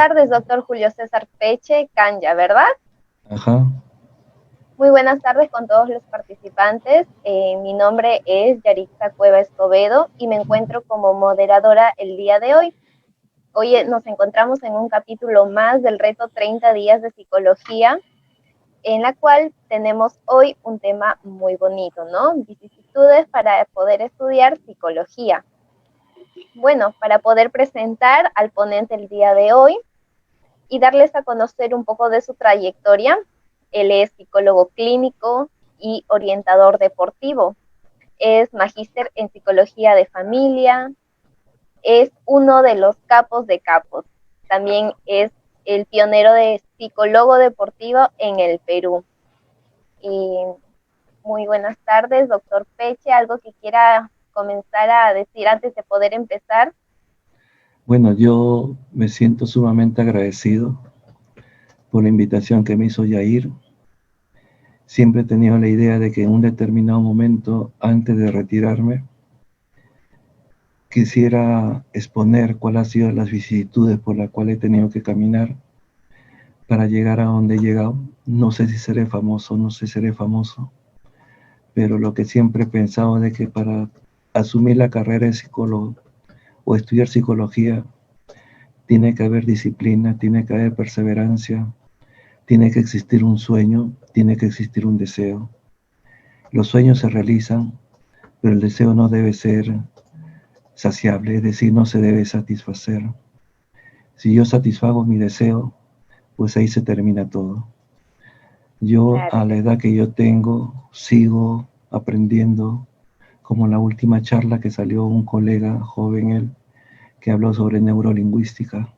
tardes, doctor Julio César Peche Canya, ¿verdad? Ajá. Muy buenas tardes con todos los participantes. Mi nombre es Yarixa Cueva Escobedo y me encuentro como moderadora el día de hoy. Hoy nos encontramos en un capítulo más del reto 30 días de psicología, en la cual tenemos hoy un tema muy bonito, ¿no? Vicisitudes para poder estudiar psicología. Bueno, para poder presentar al ponente el día de hoy y darles a conocer un poco de su trayectoria. Él es psicólogo clínico y orientador deportivo. Es magíster en psicología de familia. Es uno de los capos de capos. También es el pionero de psicólogo deportivo en el Perú. Y muy buenas tardes, doctor Peche. ¿Algo que quiera comenzar a decir antes de poder empezar? Bueno, yo me siento sumamente agradecido por la invitación que me hizo Yair. Siempre he tenido la idea de que en un determinado momento, antes de retirarme, quisiera exponer cuáles han sido las vicisitudes por las cuales he tenido que caminar para llegar a donde he llegado. No sé si seré famoso, no sé si seré famoso, pero lo que siempre he pensado es de que para asumir la carrera de psicólogo o estudiar psicología, tiene que haber disciplina, tiene que haber perseverancia, tiene que existir un sueño, tiene que existir un deseo. Los sueños se realizan, pero el deseo no debe ser saciable, es decir, no se debe satisfacer. Si yo satisfago mi deseo, pues ahí se termina todo. Yo Claro. a la edad que yo tengo sigo aprendiendo, como la última charla que salió un colega joven él, que habló sobre neurolingüística.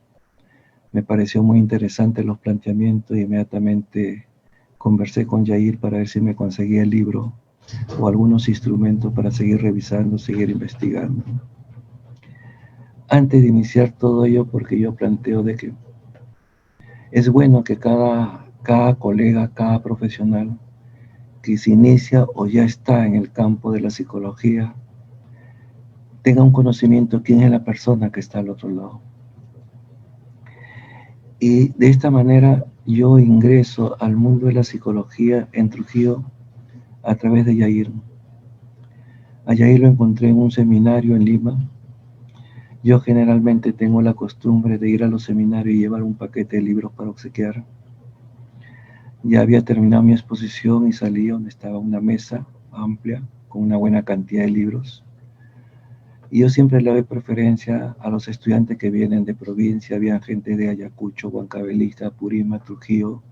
Me pareció muy interesante los planteamientos y inmediatamente conversé con Jair para ver si me conseguía el libro o algunos instrumentos para seguir revisando, seguir investigando. Antes de iniciar todo ello, porque yo planteo de que es bueno que cada colega, cada profesional que se inicia o ya está en el campo de la psicología, tenga un conocimiento de quién es la persona que está al otro lado. Y de esta manera yo ingreso al mundo de la psicología en Trujillo a través de Yair. A Yair lo encontré en un seminario en Lima. Yo generalmente tengo la costumbre de ir a los seminarios y llevar un paquete de libros para obsequiar. Ya había terminado mi exposición y salí donde estaba una mesa amplia con una buena cantidad de libros. Y yo siempre le doy preferencia a los estudiantes que vienen de provincia. Había gente de Ayacucho, Huancavelica, Purima, Trujillo,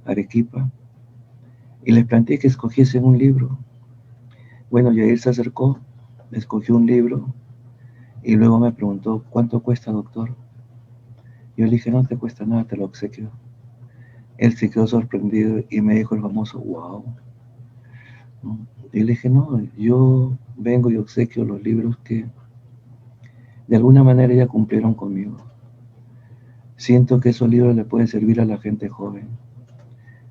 Arequipa. Y les planteé que escogiesen un libro. Bueno, Yair se acercó, escogió un libro y luego me preguntó, ¿cuánto cuesta, doctor? Yo le dije, no te cuesta nada, te lo obsequio. Él se quedó sorprendido y me dijo el famoso, wow. Y le dije, no, yo vengo y obsequio los libros que de alguna manera ya cumplieron conmigo. Siento que esos libros le pueden servir a la gente joven,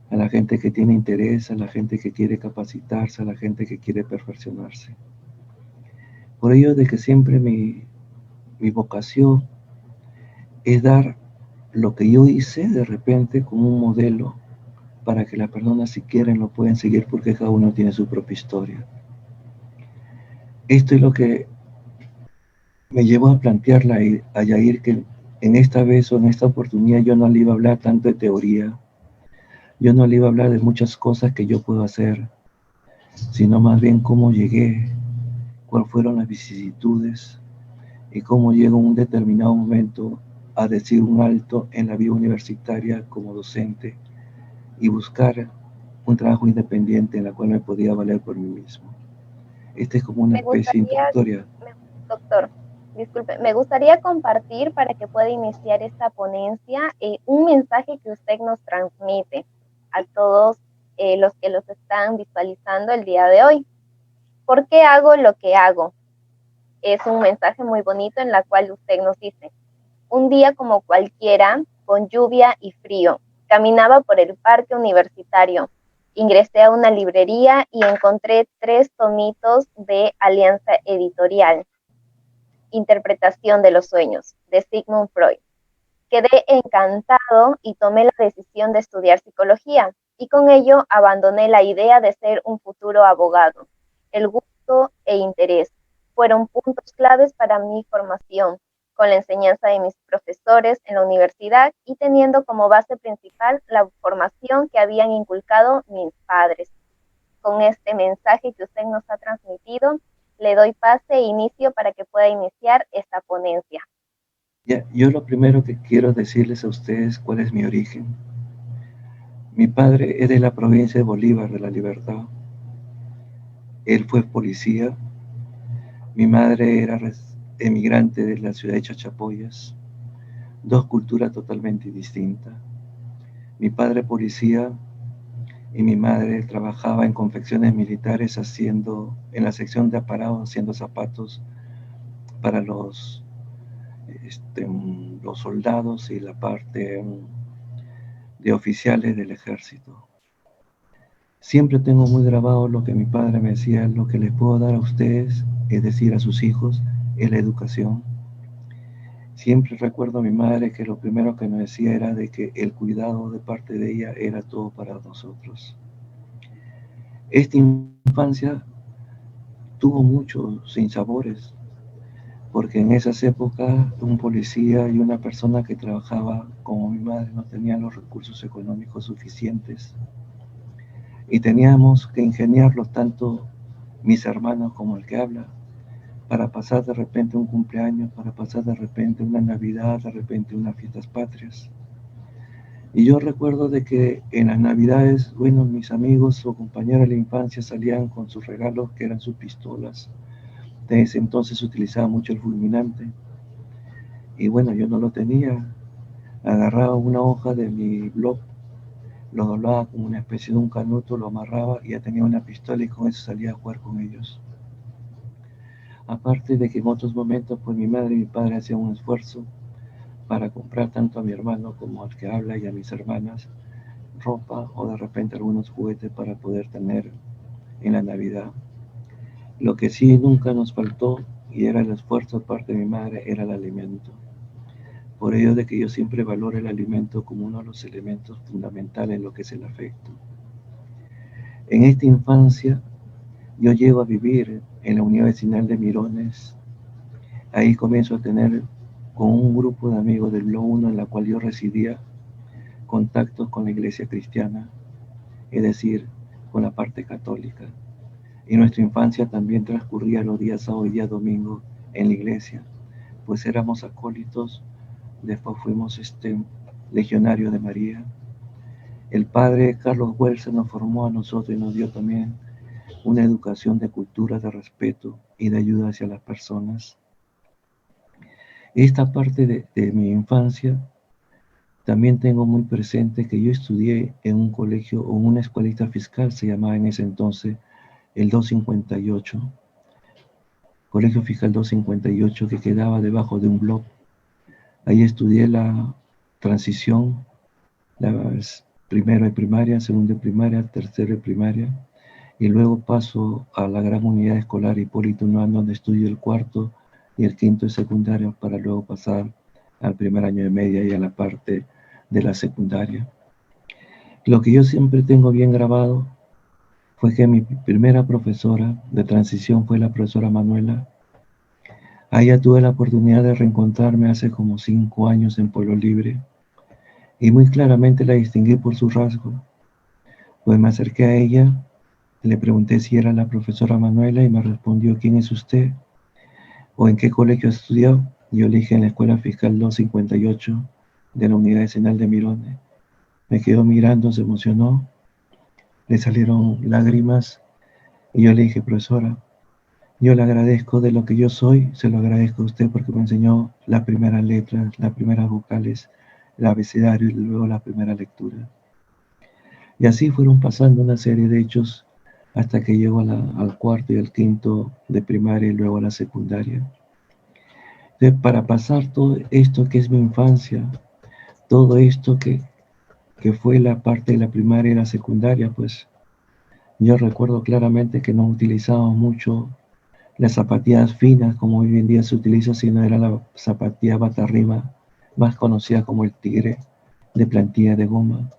a la gente que tiene interés, a la gente que quiere capacitarse, a la gente que quiere perfeccionarse. Por ello de que siempre mi vocación es dar lo que yo hice de repente como un modelo para que las personas si quieren lo pueden seguir porque cada uno tiene su propia historia. Esto es lo que me llevó a plantearle a Yair que en esta vez o en esta oportunidad yo no le iba a hablar tanto de teoría, yo no le iba a hablar de muchas cosas que yo puedo hacer, sino más bien cómo llegué, cuáles fueron las vicisitudes y cómo llego en un determinado momento a decir un alto en la vida universitaria como docente y buscar un trabajo independiente en la cual me podía valer por mí mismo. Esta es como una Me especie gustaría, introductoria. doctor, disculpe, me gustaría compartir para que pueda iniciar esta ponencia un mensaje que usted nos transmite a todos los que los están visualizando el día de hoy. ¿Por qué hago lo que hago? Es un mensaje muy bonito en la cual usted nos dice, un día como cualquiera, con lluvia y frío, caminaba por el parque universitario. Ingresé a una librería y encontré 3 tomitos de Alianza Editorial, Interpretación de los Sueños, de Sigmund Freud. Quedé encantado y tomé la decisión de estudiar psicología, y con ello abandoné la idea de ser un futuro abogado. El gusto e interés fueron puntos claves para mi formación, con la enseñanza de mis profesores en la universidad y teniendo como base principal la formación que habían inculcado mis padres. Con este mensaje que usted nos ha transmitido, le doy pase e inicio para que pueda iniciar esta ponencia. Ya, yo lo primero que quiero decirles a ustedes cuál es mi origen. Mi padre es de la provincia de Bolívar, de La Libertad. Él fue policía. Mi madre era emigrante de la ciudad de Chachapoyas. Dos culturas totalmente distintas. Mi padre policía y mi madre trabajaba en confecciones militares en la sección de aparatos, haciendo zapatos para los soldados y la parte de oficiales del ejército. Siempre tengo muy grabado lo que mi padre me decía: lo que les puedo dar a ustedes, es decir, a sus hijos, es la educación. Siempre recuerdo a mi madre que lo primero que nos decía era de que el cuidado de parte de ella era todo para nosotros. Esta infancia tuvo muchos sinsabores, porque en esas épocas un policía y una persona que trabajaba como mi madre no tenían los recursos económicos suficientes y teníamos que ingeniarlos tanto mis hermanos como el que habla para pasar de repente un cumpleaños, para pasar de repente una Navidad, de repente unas fiestas patrias. Y yo recuerdo de que en las Navidades, bueno, mis amigos o compañeros de la infancia salían con sus regalos, que eran sus pistolas. De ese entonces utilizaba mucho el fulminante. Y bueno, yo no lo tenía. Agarraba una hoja de mi blog, lo doblaba como una especie de un canuto, lo amarraba y ya tenía una pistola y con eso salía a jugar con ellos. Aparte de que en otros momentos, pues mi madre y mi padre hacían un esfuerzo para comprar tanto a mi hermano como al que habla y a mis hermanas ropa o de repente algunos juguetes para poder tener en la Navidad. Lo que sí nunca nos faltó, y era el esfuerzo de parte de mi madre, era el alimento. Por ello de que yo siempre valoro el alimento como uno de los elementos fundamentales en lo que es el afecto. En esta infancia yo llego a vivir en la unidad vecinal de Mirones. Ahí comienzo a tener con un grupo de amigos del Blo 1 en la cual yo residía contactos con la iglesia cristiana, es decir, con la parte católica. Y nuestra infancia también transcurría los días sábado y día domingo en la iglesia, pues éramos acólitos, después fuimos legionarios de María. El padre Carlos Huelsa nos formó a nosotros y nos dio también una educación de cultura, de respeto y de ayuda hacia las personas. Esta parte de mi infancia también tengo muy presente que yo estudié en un colegio o en una escuelita fiscal, se llamaba en ese entonces el 258, Colegio Fiscal 258, que quedaba debajo de un blog. Ahí estudié la transición, primero de primaria, segundo de primaria, tercero de primaria, y luego paso a la gran unidad escolar Hipólito Unanue, donde estudio el cuarto y el quinto de secundaria, para luego pasar al primer año de media y a la parte de la secundaria. Lo que yo siempre tengo bien grabado fue que mi primera profesora de transición fue la profesora Manuela. A ella tuve la oportunidad de reencontrarme hace como 5 años en Pueblo Libre y muy claramente la distinguí por su rasgo. Pues me acerqué a ella, le pregunté si era la profesora Manuela y me respondió: ¿quién es usted? ¿O en qué colegio estudió? Yo le dije: en la Escuela Fiscal 258 de la Unidad Vecinal de Mirones. Me quedó mirando, se emocionó, le salieron lágrimas y yo le dije: profesora, yo le agradezco de lo que yo soy, se lo agradezco a usted porque me enseñó las primeras letras, las primeras vocales, el abecedario y luego la primera lectura. Y así fueron pasando una serie de hechos hasta que llegó al cuarto y al quinto de primaria y luego a la secundaria. Entonces, para pasar todo esto que es mi infancia, todo esto que fue la parte de la primaria y la secundaria, pues yo recuerdo claramente que no utilizábamos mucho las zapatillas finas como hoy en día se utiliza, sino era la zapatilla bata arriba más conocida como el Tigre de plantilla de goma.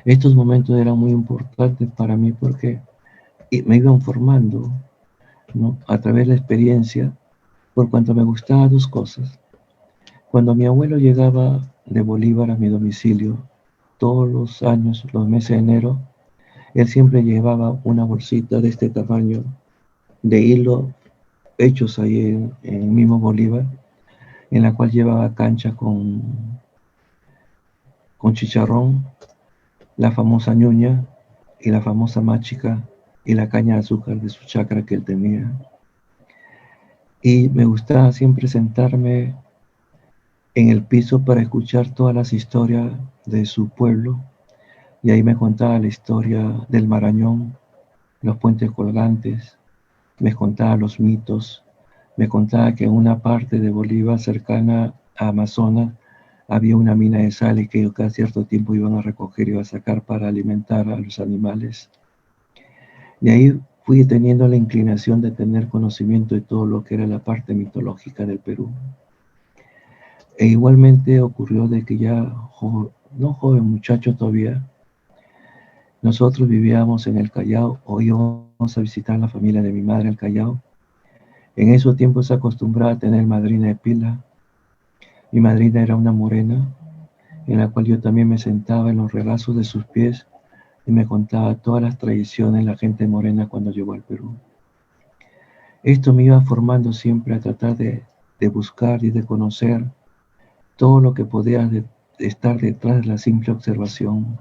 Estos momentos eran muy importantes para mí porque me iban formando, ¿no?, a través de la experiencia, por cuanto me gustaban dos cosas. Cuando mi abuelo llegaba de Bolívar a mi domicilio, todos los años, los meses de enero, él siempre llevaba una bolsita de este tamaño de hilo hechos ahí en mismo Bolívar, en la cual llevaba cancha con chicharrón, la famosa ñuña y la famosa máchica y la caña de azúcar de su chacra que él tenía. Y me gustaba siempre sentarme en el piso para escuchar todas las historias de su pueblo, y ahí me contaba la historia del Marañón, los puentes colgantes, me contaba los mitos, me contaba que en una parte de Bolívar cercana a Amazonas había una mina de sal y que ellos cada cierto tiempo iban a recoger y iban a sacar para alimentar a los animales. Y ahí fui teniendo la inclinación de tener conocimiento de todo lo que era la parte mitológica del Perú. E igualmente ocurrió de que ya, no joven, muchacho todavía, nosotros vivíamos en el Callao o íbamos a visitar la familia de mi madre en el Callao. En esos tiempos se acostumbraba a tener madrina de pila. Mi madrina era una morena, en la cual yo también me sentaba en los regazos de sus pies y me contaba todas las tradiciones de la gente morena cuando llegó al Perú. Esto me iba formando siempre a tratar de buscar y de conocer todo lo que podía estar detrás de la simple observación.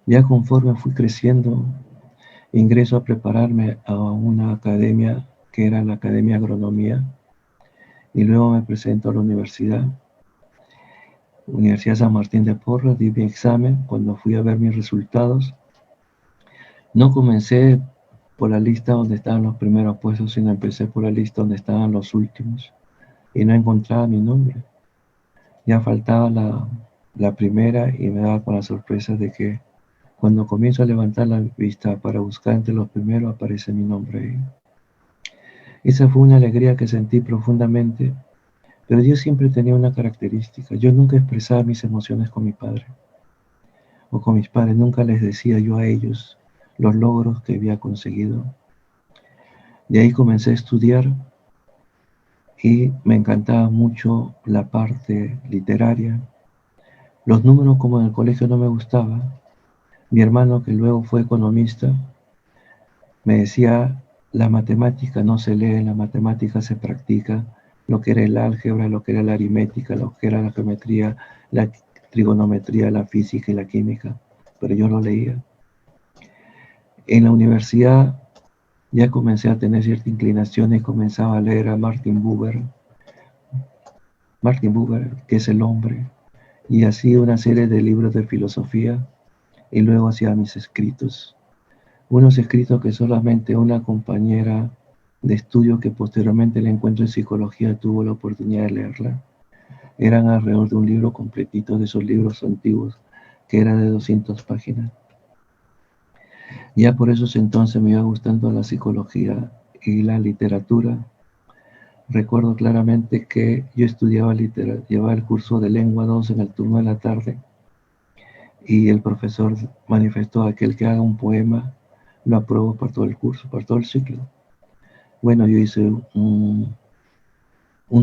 Ya conforme fui creciendo, ingreso a prepararme a una academia que era la Academia de Agronomía, y luego me presento a la Universidad San Martín de Porres, di mi examen. Cuando fui a ver mis resultados, no comencé por la lista donde estaban los primeros puestos, sino empecé por la lista donde estaban los últimos, y no encontraba mi nombre. Ya faltaba la primera y me daba con la sorpresa de que cuando comienzo a levantar la vista para buscar entre los primeros, aparece mi nombre ahí. Esa fue una alegría que sentí profundamente, pero yo siempre tenía una característica: yo nunca expresaba mis emociones con mi padre o con mis padres, nunca les decía yo a ellos los logros que había conseguido. De ahí comencé a estudiar y me encantaba mucho la parte literaria. Los números, como en el colegio, no me gustaban. Mi hermano, que luego fue economista, me decía: la matemática no se lee, la matemática se practica. Lo que era el álgebra, lo que era la aritmética, lo que era la geometría, la trigonometría, la física y la química. Pero yo lo leía. En la universidad ya comencé a tener cierta inclinación y comenzaba a leer a Martin Buber, que es el hombre, y así una serie de libros de filosofía, y luego hacía mis escritos. Unos escritos que solamente una compañera de estudio que posteriormente le encuentro en psicología tuvo la oportunidad de leerla. Eran alrededor de un libro completito, de esos libros antiguos, que era de 200 páginas. Ya por esos entonces me iba gustando la psicología y la literatura. Recuerdo claramente que yo estudiaba literatura, llevaba el curso de lengua 2 en el turno de la tarde, y el profesor manifestó: aquel que haga un poema lo apruebo para todo el curso, para todo el ciclo. Bueno, yo hice un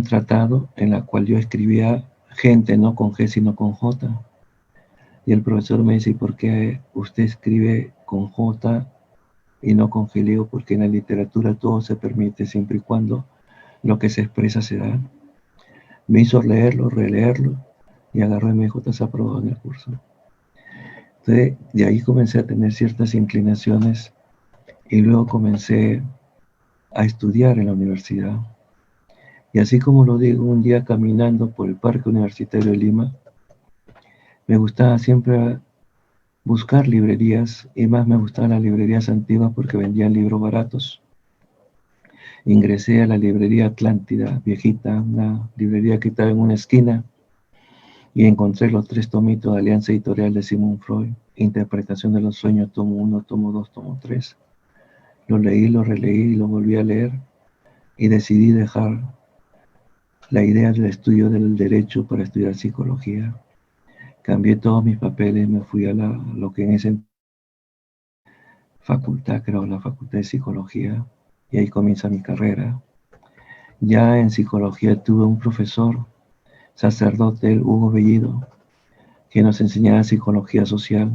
tratado en el cual yo escribía gente, no con G sino con J, y el profesor me dice: ¿y por qué usted escribe con J y no con G? Le digo: porque en la literatura todo se permite siempre y cuando lo que se expresa se da. Me hizo leerlo, releerlo, y agarró y me dijo: estás aprobado en el curso. Entonces, de ahí comencé a tener ciertas inclinaciones, y luego comencé a estudiar en la universidad. Y así como lo digo, un día caminando por el Parque Universitario de Lima, me gustaba siempre buscar librerías, y más me gustaban las librerías antiguas porque vendían libros baratos. Ingresé a la librería Atlántida, viejita, una librería que estaba en una esquina, y encontré los 3 tomitos de Alianza Editorial de Sigmund Freud, Interpretación de los Sueños, tomo 1, tomo 2, tomo 3. Lo leí, lo releí y lo volví a leer, y decidí dejar la idea del estudio del derecho para estudiar psicología. Cambié todos mis papeles, me fui a lo que en esa facultad, creo, la Facultad de Psicología, y ahí comienza mi carrera. Ya en psicología tuve un profesor, sacerdote, el Hugo Bellido, que nos enseñaba psicología social,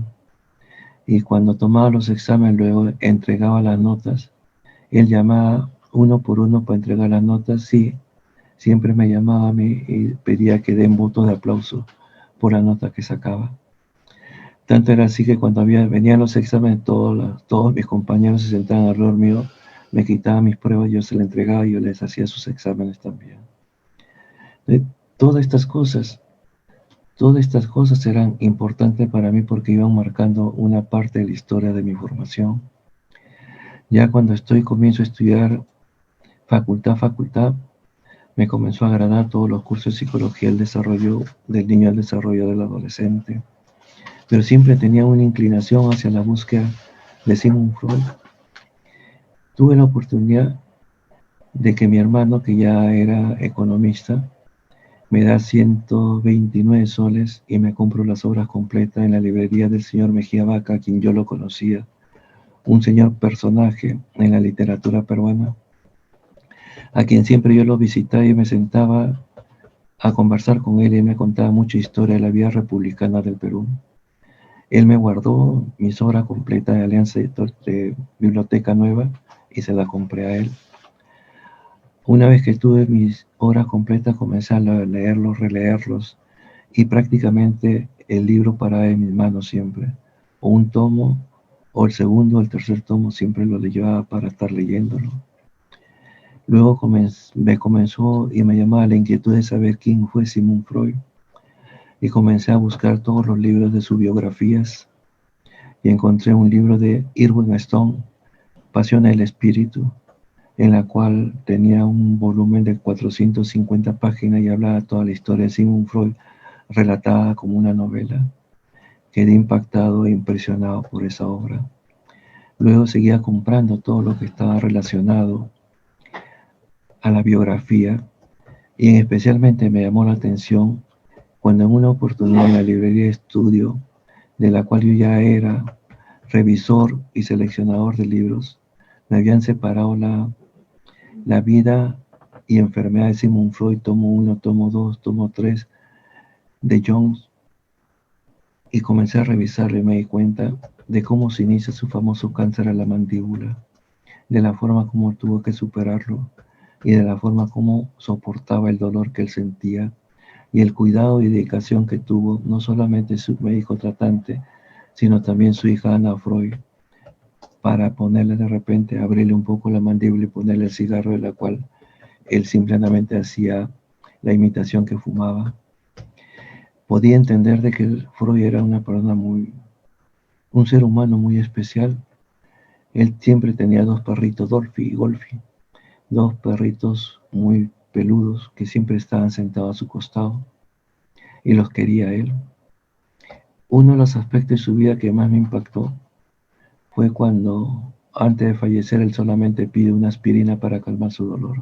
y cuando tomaba los exámenes luego entregaba las notas. Él llamaba uno por uno para entregar las notas, sí, siempre me llamaba a mí y pedía que den votos de aplauso por la nota que sacaba. Tanto era así que cuando venían los exámenes, todos mis compañeros se sentaban alrededor mío, me quitaban mis pruebas, yo se las entregaba y yo les hacía sus exámenes también. De todas estas cosas eran importantes para mí porque iban marcando una parte de la historia de mi formación. Ya cuando comienzo a estudiar facultad, me comenzó a agradar todos los cursos de psicología, el desarrollo del niño, el desarrollo del adolescente, pero siempre tenía una inclinación hacia la búsqueda de Sigmund Freud. Tuve la oportunidad de que mi hermano, que ya era economista, me da 129 soles y me compro las obras completas en la librería del señor Mejía Vaca, a quien yo lo conocía, un señor personaje en la literatura peruana, a quien siempre yo lo visitaba y me sentaba a conversar con él y me contaba mucha historia de la vida republicana del Perú. Él me guardó mis obras completas de Alianza de Biblioteca Nueva y se la compré a él. Una vez que tuve mis obras completas, comencé a leerlos, releerlos, y prácticamente el libro paraba en mis manos siempre. O un tomo, o el segundo, o el tercer tomo, siempre lo llevaba para estar leyéndolo. Luego me comenzó y me llamaba la inquietud de saber quién fue Sigmund Freud. Y comencé a buscar todos los libros de sus biografías. Y encontré un libro de Irving Stone, Pasión del Espíritu, en la cual tenía un volumen de 450 páginas y hablaba toda la historia de Sigmund Freud, relatada como una novela. Quedé impactado e impresionado por esa obra. Luego seguía comprando todo lo que estaba relacionado a la biografía y especialmente me llamó la atención cuando en una oportunidad en la librería de estudio, de la cual yo ya era revisor y seleccionador de libros, me habían separado la vida y enfermedad de Sigmund Freud, tomo 1, tomo 2, tomo 3 de Jones, y comencé a revisarlo y me di cuenta de cómo se inicia su famoso cáncer a la mandíbula, de la forma como tuvo que superarlo y de la forma como soportaba el dolor que él sentía y el cuidado y dedicación que tuvo no solamente su médico tratante, sino también su hija Ana Freud, para ponerle de repente, abrirle un poco la mandíbula y ponerle el cigarro de la cual él simplemente hacía la imitación que fumaba. Podía entender de que Freud era una persona un ser humano muy especial. Él siempre tenía dos perritos, Dolphy y Golfy, dos perritos muy peludos que siempre estaban sentados a su costado y los quería él. Uno de los aspectos de su vida que más me impactó fue cuando, antes de fallecer, él solamente pide una aspirina para calmar su dolor.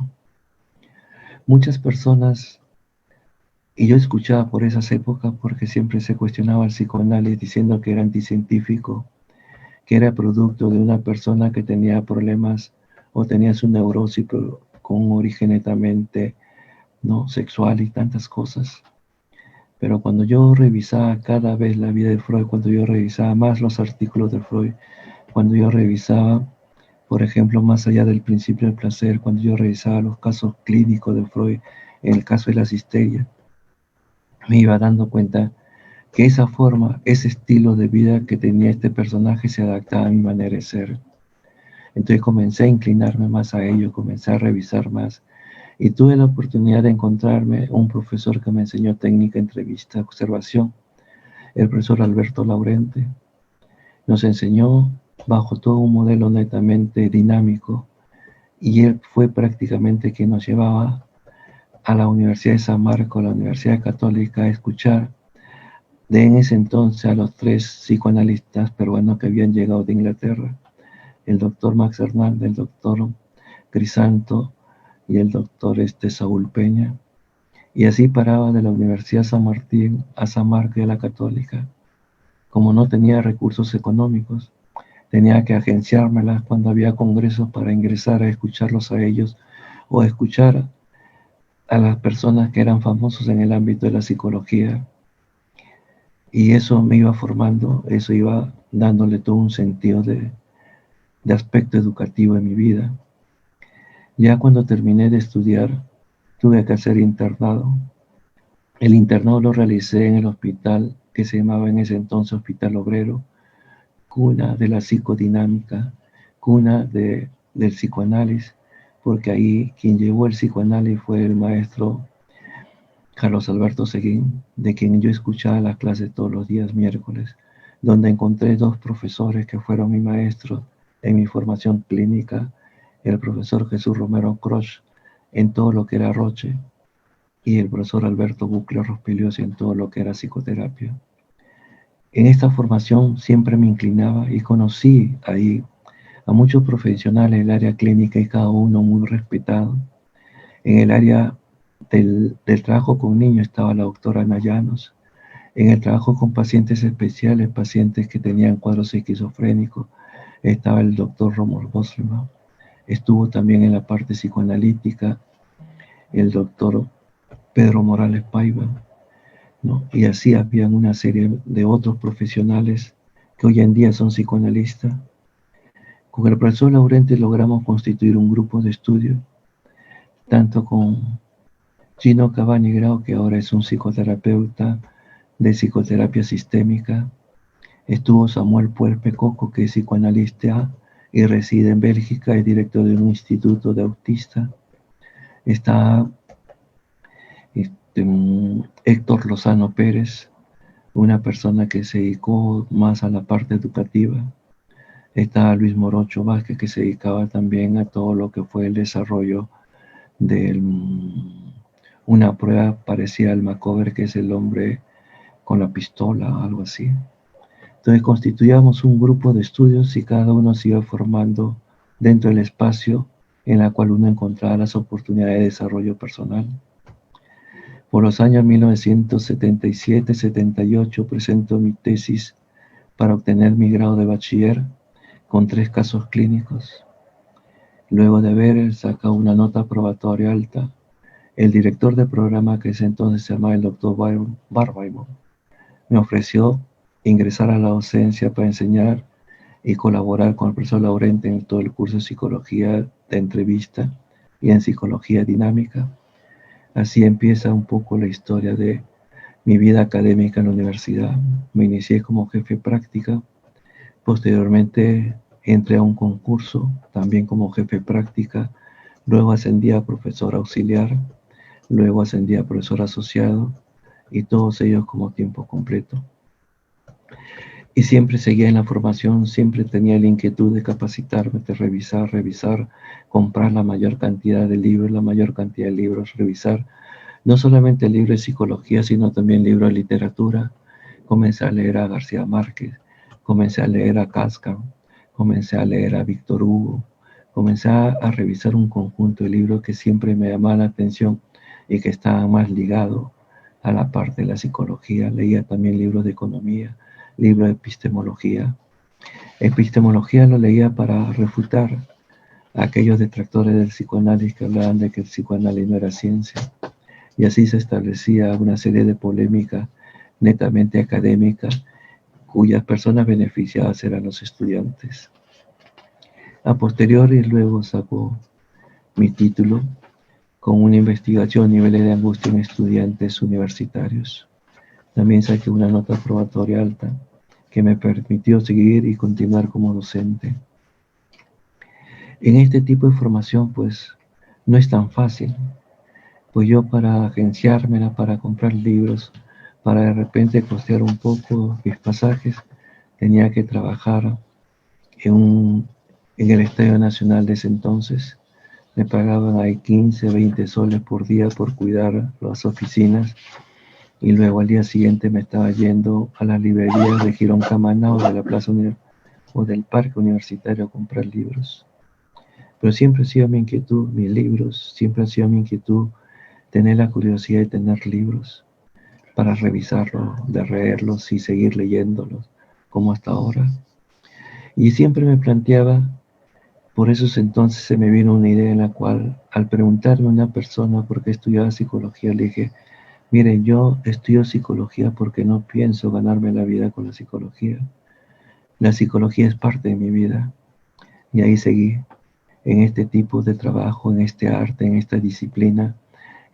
Muchas personas, y yo escuchaba por esas épocas porque siempre se cuestionaba el psicoanálisis diciendo que era anticientífico, que era producto de una persona que tenía problemas o tenía su neurosis con un origen netamente no sexual y tantas cosas. Pero cuando yo revisaba cada vez la vida de Freud, cuando yo revisaba más los artículos de Freud, cuando yo revisaba, por ejemplo, más allá del principio del placer, cuando yo revisaba los casos clínicos de Freud, en el caso de la histeria, me iba dando cuenta que esa forma, ese estilo de vida que tenía este personaje se adaptaba a mi manera de ser. Entonces comencé a inclinarme más a ello, comencé a revisar más y tuve la oportunidad de encontrarme un profesor que me enseñó técnica, entrevista, observación, el profesor Alberto Laurente. Nos enseñó bajo todo un modelo netamente dinámico y él fue prácticamente quien nos llevaba a la Universidad de San Marcos, a la Universidad Católica, a escuchar en ese entonces a los 3 psicoanalistas peruanos que habían llegado de Inglaterra, el doctor Max Hernández, el doctor Crisanto y el doctor Saúl Peña. Y así paraba de la Universidad San Martín a San Marcos y a la Católica. Como no tenía recursos económicos, tenía que agenciármelas cuando había congresos para ingresar a escucharlos a ellos o a escuchar a las personas que eran famosos en el ámbito de la psicología. Y eso me iba formando, eso iba dándole todo un sentido de aspecto educativo en mi vida. Ya cuando terminé de estudiar, tuve que hacer internado. El internado lo realicé en el hospital que se llamaba en ese entonces Hospital Obrero, cuna de la psicodinámica, cuna del psicoanálisis, porque ahí quien llevó el psicoanálisis fue el maestro Carlos Alberto Seguín, de quien yo escuchaba las clases todos los días miércoles, donde encontré dos profesores que fueron mi maestro en mi formación clínica, el profesor Jesús Romero Croch en todo lo que era Roche y el profesor Alberto Bucler Rospiliosi en todo lo que era psicoterapia. En esta formación siempre me inclinaba y conocí ahí a muchos profesionales del área clínica y cada uno muy respetado. En el área del trabajo con niños estaba la doctora Ana Llanos. En el trabajo con pacientes especiales, pacientes que tenían cuadros esquizofrénicos, estaba el doctor Romol Boslema. Estuvo también en la parte psicoanalítica el doctor Pedro Morales Paiva, ¿no? Y así habían una serie de otros profesionales que hoy en día son psicoanalistas. Con el profesor Laurente logramos constituir un grupo de estudio, tanto con Gino Cavani Grau, que ahora es un psicoterapeuta de psicoterapia sistémica. Estuvo Samuel Puerpe Coco, que es psicoanalista y reside en Bélgica, es director de un instituto de autistas. Está Héctor Lozano Pérez, una persona que se dedicó más a la parte educativa. Está Luis Morocho Vázquez, que se dedicaba también a todo lo que fue el desarrollo de una prueba parecida al Macover, que es el hombre con la pistola, algo así. Entonces constituíamos un grupo de estudios y cada uno se iba formando dentro del espacio en la cual uno encontraba las oportunidades de desarrollo personal. Por los años 1977-78 presento mi tesis para obtener mi grado de bachiller con 3 casos clínicos. Luego de haber sacado una nota probatoria alta, el director de programa, que ese entonces se llamaba el doctor Barbaimon, me ofreció ingresar a la docencia para enseñar y colaborar con el profesor Laurente en todo el curso de psicología de entrevista y en psicología dinámica. Así empieza un poco la historia de mi vida académica en la universidad. Me inicié como jefe práctica, posteriormente entré a un concurso también como jefe práctica, luego ascendí a profesor auxiliar, luego ascendí a profesor asociado y todos ellos como tiempo completo. Y siempre seguía en la formación, siempre tenía la inquietud de capacitarme, de revisar, comprar la mayor cantidad de libros, revisar no solamente libros de psicología, sino también libros de literatura. Comencé a leer a García Márquez, comencé a leer a Kafka, comencé a leer a Víctor Hugo, comencé a revisar un conjunto de libros que siempre me llamaban la atención y que estaban más ligados a la parte de la psicología. Leía también libros de economía, libros de epistemología. Epistemología lo leía para refutar a aquellos detractores del psicoanálisis que hablaban de que el psicoanálisis no era ciencia. Y así se establecía una serie de polémicas netamente académicas, cuyas personas beneficiadas eran los estudiantes. A posteriori, luego sacó mi título con una investigación niveles de angustia en estudiantes universitarios. También saqué una nota probatoria alta que me permitió seguir y continuar como docente. En este tipo de formación, pues, no es tan fácil, pues yo para agenciármela, para comprar libros, para de repente costear un poco mis pasajes, tenía que trabajar en el Estadio Nacional de ese entonces. Me pagaban ahí 15, 20 soles por día por cuidar las oficinas. Y luego al día siguiente me estaba yendo a las librerías de Girón Camaná o de la Plaza o del Parque Universitario a comprar libros. Pero siempre ha sido mi inquietud, mis libros, siempre ha sido mi inquietud tener la curiosidad de tener libros para revisarlos, de leerlos y seguir leyéndolos, como hasta ahora. Y siempre me planteaba, por esos entonces se me vino una idea en la cual, al preguntarme a una persona por qué estudiaba psicología, le dije, mire, yo estudio psicología porque no pienso ganarme la vida con la psicología. La psicología es parte de mi vida. Y ahí seguí, en este tipo de trabajo, en este arte, en esta disciplina,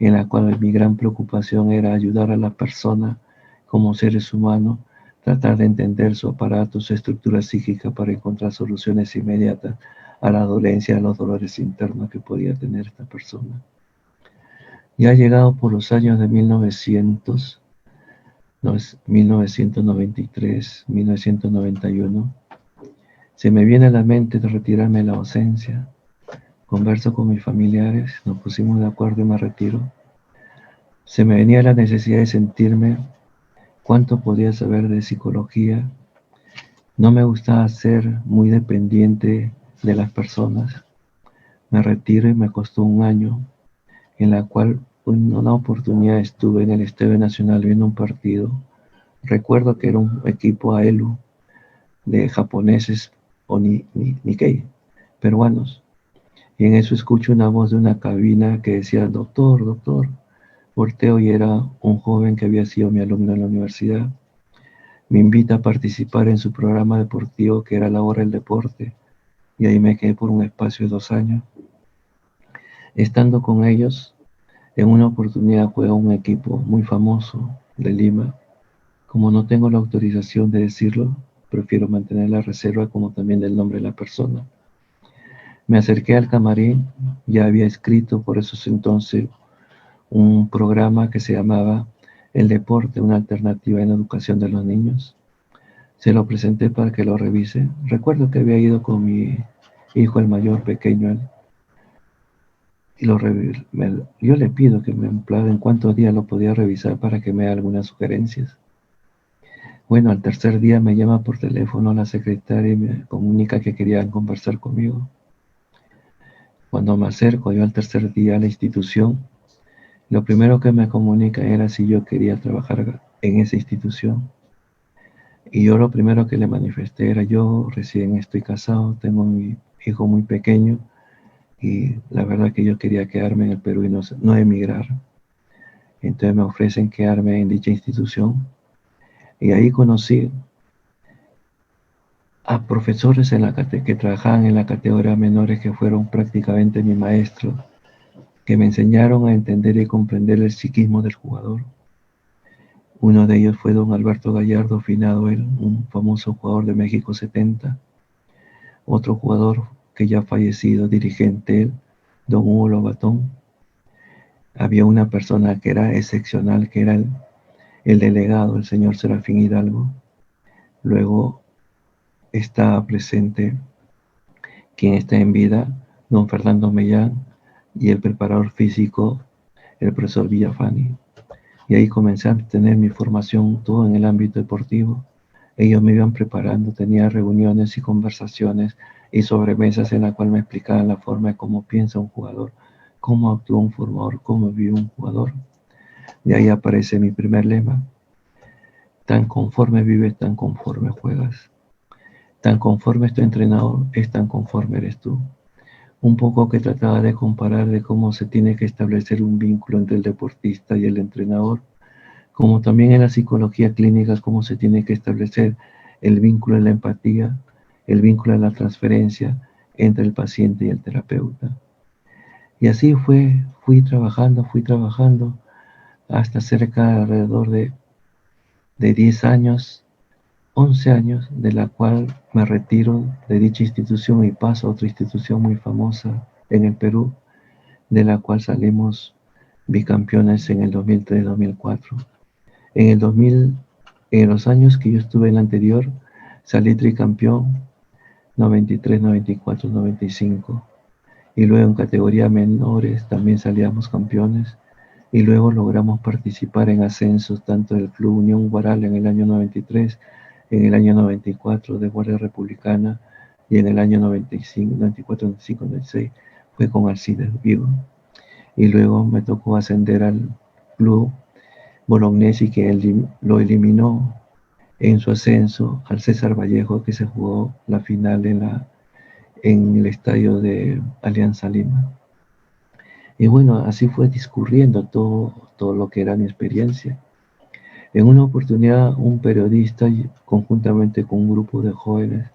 en la cual mi gran preocupación era ayudar a la persona como seres humanos, tratar de entender su aparato, su estructura psíquica para encontrar soluciones inmediatas a la dolencia, a los dolores internos que podía tener esta persona. Ya llegado por los años de 1993, 1991, se me viene a la mente de retirarme de la docencia. Converso con mis familiares, nos pusimos de acuerdo y me retiro. Se me venía la necesidad de sentirme cuánto podía saber de psicología. No me gustaba ser muy dependiente de las personas. Me retiro y me costó un año en la cual en una oportunidad estuve en el Estadio Nacional viendo un partido. Recuerdo que era un equipo AELU de japoneses o Nikkei, peruanos. Y en eso escucho una voz de una cabina que decía, doctor, doctor. Volteo y era un joven que había sido mi alumno en la universidad. Me invita a participar en su programa deportivo que era La Hora del Deporte. Y ahí me quedé por un espacio de 2 años. Estando con ellos, en una oportunidad juega un equipo muy famoso de Lima. Como no tengo la autorización de decirlo, prefiero mantener la reserva como también del nombre de la persona. Me acerqué al camarín, ya había escrito por esos entonces un programa que se llamaba El Deporte, una alternativa en la educación de los niños. Se lo presenté para que lo revise. Recuerdo que había ido con mi hijo, el mayor, pequeño, él, y yo le pido que me empleara en cuántos días lo podía revisar para que me haga algunas sugerencias. Bueno, al tercer día me llama por teléfono la secretaria y me comunica que querían conversar conmigo. Cuando me acerco yo al tercer día a la institución, lo primero que me comunica era si yo quería trabajar en esa institución. Y yo lo primero que le manifesté era, yo recién estoy casado, tengo mi hijo muy pequeño y la verdad que yo quería quedarme en el Perú y no emigrar. Entonces me ofrecen quedarme en dicha institución y ahí conocí a profesores que trabajaban en la categoría menores que fueron prácticamente mi maestro, que me enseñaron a entender y comprender el psiquismo del jugador. Uno de ellos fue don Alberto Gallardo, finado él, un famoso jugador de México 70. Otro jugador que ya fallecido, dirigente él, don Hugo Lobatón. Había una persona que era excepcional, que era el delegado, el señor Serafín Hidalgo. Luego está presente quien está en vida, don Fernando Mellán, y el preparador físico, el profesor Villafani. Y ahí comencé a tener mi formación todo en el ámbito deportivo. Ellos me iban preparando, tenía reuniones y conversaciones y sobremesas en la cual me explicaban la forma de cómo piensa un jugador, cómo actúa un formador, cómo vive un jugador. De ahí aparece mi primer lema: tan conforme vives, tan conforme juegas. Tan conforme es tu entrenador, es tan conforme eres tú. Un poco que trataba de comparar de cómo se tiene que establecer un vínculo entre el deportista y el entrenador, como también en la psicología clínica, cómo se tiene que establecer el vínculo de la empatía, el vínculo de la transferencia entre el paciente y el terapeuta. Y así fui trabajando hasta cerca de alrededor de 10 años, 11 años, de la cual me retiro de dicha institución y paso a otra institución muy famosa en el Perú, de la cual salimos bicampeones en el 2003-2004. En el 2000, en los años que yo estuve en la anterior, salí tricampeón 93, 94, 95. Y luego en categoría menores también salíamos campeones. Y luego logramos participar en ascensos tanto del Club Unión Guaral en el año 93, en el año 94 de Guardia Republicana y en el año 95, 94, 95, 96 fue con Alcides Vigo. y luego me tocó ascender al club Bolognesi, que él lo eliminó en su ascenso al César Vallejo, que se jugó la final en el estadio de Alianza Lima. Y bueno, así fue discurriendo todo lo que era mi experiencia. En una oportunidad, un periodista, conjuntamente con un grupo de jóvenes,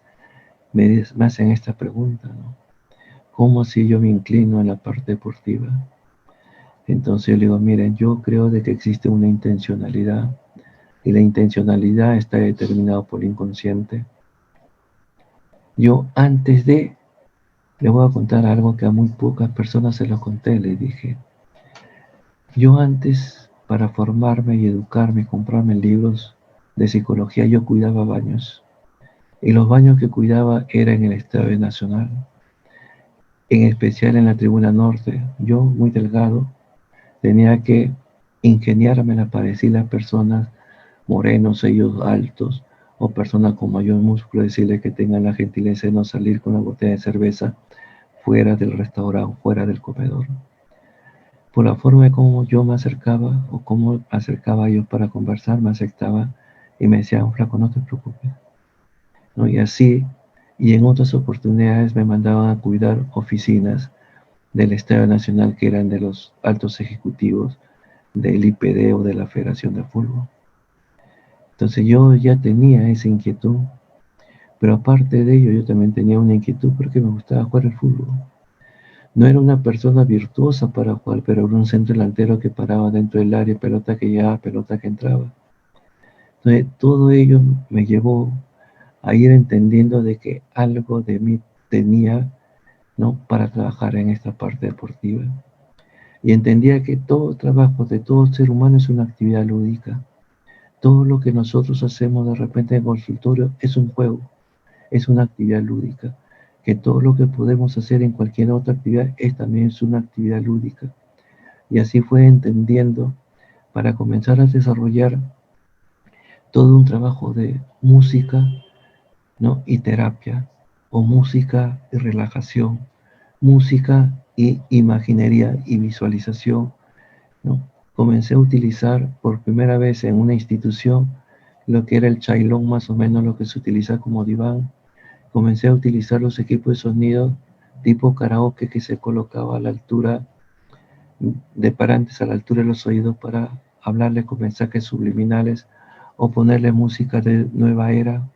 me hacen esta pregunta, ¿no? ¿Cómo si yo me inclino en la parte deportiva? Entonces yo le digo, miren, yo creo de que existe una intencionalidad, y la intencionalidad está determinada por el inconsciente. Yo le voy a contar algo que a muy pocas personas se lo conté, le dije. Yo antes, para formarme y educarme y comprarme libros de psicología, yo cuidaba baños. Y los baños que cuidaba eran en el Estadio Nacional, en especial en la Tribuna Norte. Yo, muy delgado, tenía que ingeniármela para decirle a personas morenos, ellos altos, o personas con mayor músculo, decirle que tengan la gentileza de no salir con la botella de cerveza fuera del restaurante, fuera del comedor. Por la forma de cómo yo me acercaba o cómo acercaba a ellos para conversar, me aceptaban y me decían, flaco, no te preocupes, ¿no? Y así, y en otras oportunidades me mandaban a cuidar oficinas del Estadio Nacional que eran de los altos ejecutivos del IPD o de la Federación de Fútbol. Entonces yo ya tenía esa inquietud, pero aparte de ello yo también tenía una inquietud porque me gustaba jugar el fútbol. No era una persona virtuosa para jugar, pero era un centro delantero que paraba dentro del área, pelota que llegaba, pelota que entraba. Entonces todo ello me llevó a ir entendiendo de que algo de mí tenía, ¿no?, para trabajar en esta parte deportiva. Y entendía que todo trabajo de todo ser humano es una actividad lúdica. Todo lo que nosotros hacemos de repente en el consultorio es un juego, es una actividad lúdica. Que todo lo que podemos hacer en cualquier otra actividad también es una actividad lúdica. Y así fue entendiendo para comenzar a desarrollar todo un trabajo de música, ¿no?, y terapia, o música y relajación, música y imaginería y visualización, ¿no? Comencé a utilizar por primera vez en una institución lo que era el chailón, más o menos lo que se utiliza como diván. Comencé a utilizar los equipos de sonido tipo karaoke que se colocaba a la altura de parantes, a la altura de los oídos, para hablarle con mensajes subliminales, o ponerle música de nueva era,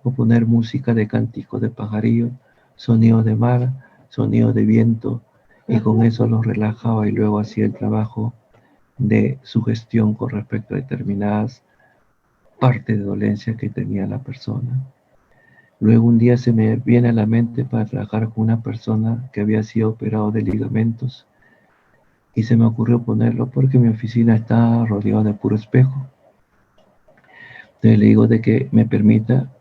o poner música de cántico de pajarillo, sonido de mar, sonido de viento, y con eso los relajaba y luego hacía el trabajo de sugestión con respecto a determinadas partes de dolencia que tenía la persona. Luego un día se me viene a la mente para trabajar con una persona que había sido operado de ligamentos, y se me ocurrió ponerlo porque mi oficina está rodeada de puro espejo. Entonces le digo de que me permita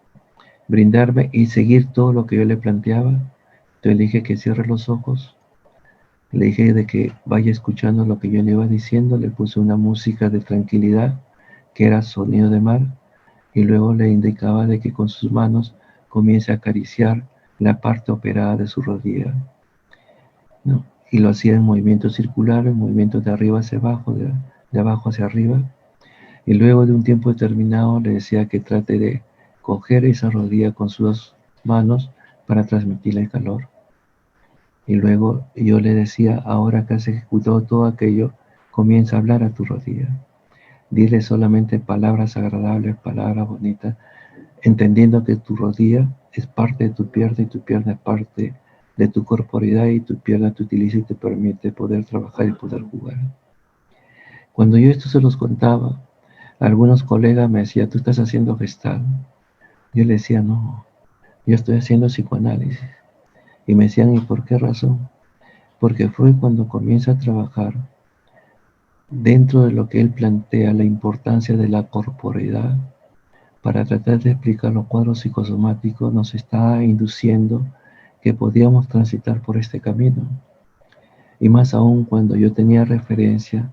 brindarme y seguir todo lo que yo le planteaba. Entonces le dije que cierre los ojos, le dije de que vaya escuchando lo que yo le iba diciendo, le puse una música de tranquilidad que era sonido de mar, y luego le indicaba de que con sus manos comience a acariciar la parte operada de su rodilla, ¿no? Y lo hacía en movimientos circulares, movimientos de arriba hacia abajo, de abajo hacia arriba. Y luego de un tiempo determinado le decía que trate de coger esa rodilla con sus manos para transmitirle el calor. Y luego yo le decía, ahora que has ejecutado todo aquello, comienza a hablar a tu rodilla. Dile solamente palabras agradables, palabras bonitas, entendiendo que tu rodilla es parte de tu pierna y tu pierna es parte de tu corporidad, y tu pierna te utiliza y te permite poder trabajar y poder jugar. Cuando yo esto se los contaba, algunos colegas me decían, tú estás haciendo gestal. Yo le decía, no, yo estoy haciendo psicoanálisis. Y me decían, ¿y por qué razón? Porque Freud, cuando comienza a trabajar dentro de lo que él plantea, la importancia de la corporeidad, para tratar de explicar los cuadros psicosomáticos, nos está induciendo que podíamos transitar por este camino. Y más aún cuando yo tenía referencia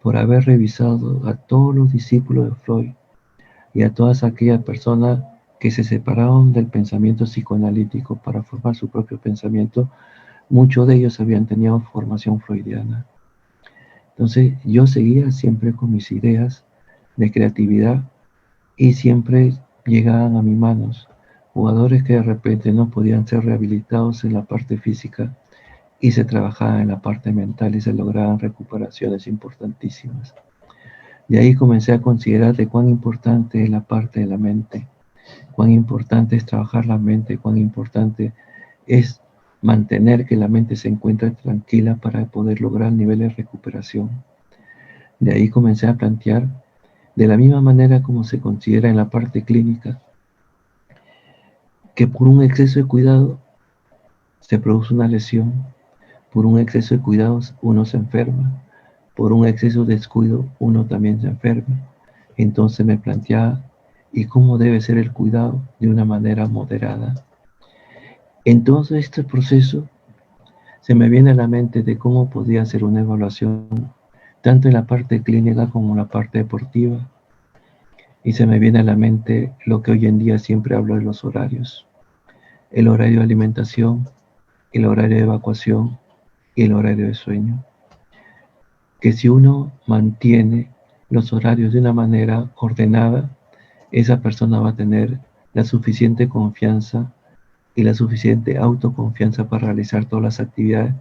por haber revisado a todos los discípulos de Freud y a todas aquellas personas que se separaron del pensamiento psicoanalítico para formar su propio pensamiento. Muchos de ellos habían tenido formación freudiana. Entonces yo seguía siempre con mis ideas de creatividad y siempre llegaban a mis manos jugadores que de repente no podían ser rehabilitados en la parte física y se trabajaba en la parte mental y se lograban recuperaciones importantísimas. De ahí comencé a considerar de cuán importante es la parte de la mente, cuán importante es trabajar la mente, cuán importante es mantener que la mente se encuentre tranquila para poder lograr niveles de recuperación. De ahí comencé a plantear, de la misma manera como se considera en la parte clínica, que por un exceso de cuidado se produce una lesión, por un exceso de cuidados uno se enferma, por un exceso de descuido uno también se enferma. Entonces me planteaba, ¿y cómo debe ser el cuidado de una manera moderada? En todo este proceso se me viene a la mente de cómo podía hacer una evaluación, tanto en la parte clínica como en la parte deportiva. Y se me viene a la mente lo que hoy en día siempre hablo de los horarios. El horario de alimentación, el horario de evacuación y el horario de sueño. Que si uno mantiene los horarios de una manera ordenada, esa persona va a tener la suficiente confianza y la suficiente autoconfianza para realizar todas las actividades,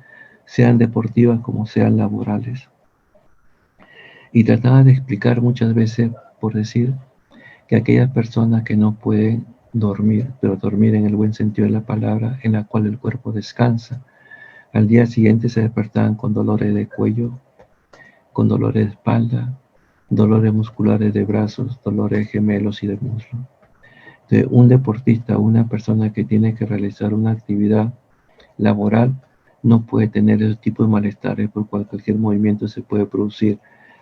sean deportivas como sean laborales. Y trataba de explicar muchas veces, por decir, que aquellas personas que no pueden dormir, pero dormir en el buen sentido de la palabra, en la cual el cuerpo descansa, al día siguiente se despertaban con dolores de cuello, con dolores de espalda, dolores musculares de brazos, dolores gemelos y de muslo. Entonces, un deportista, una persona que tiene que realizar una actividad laboral, no puede tener ese tipo de malestares por cualquier movimiento se puede producir.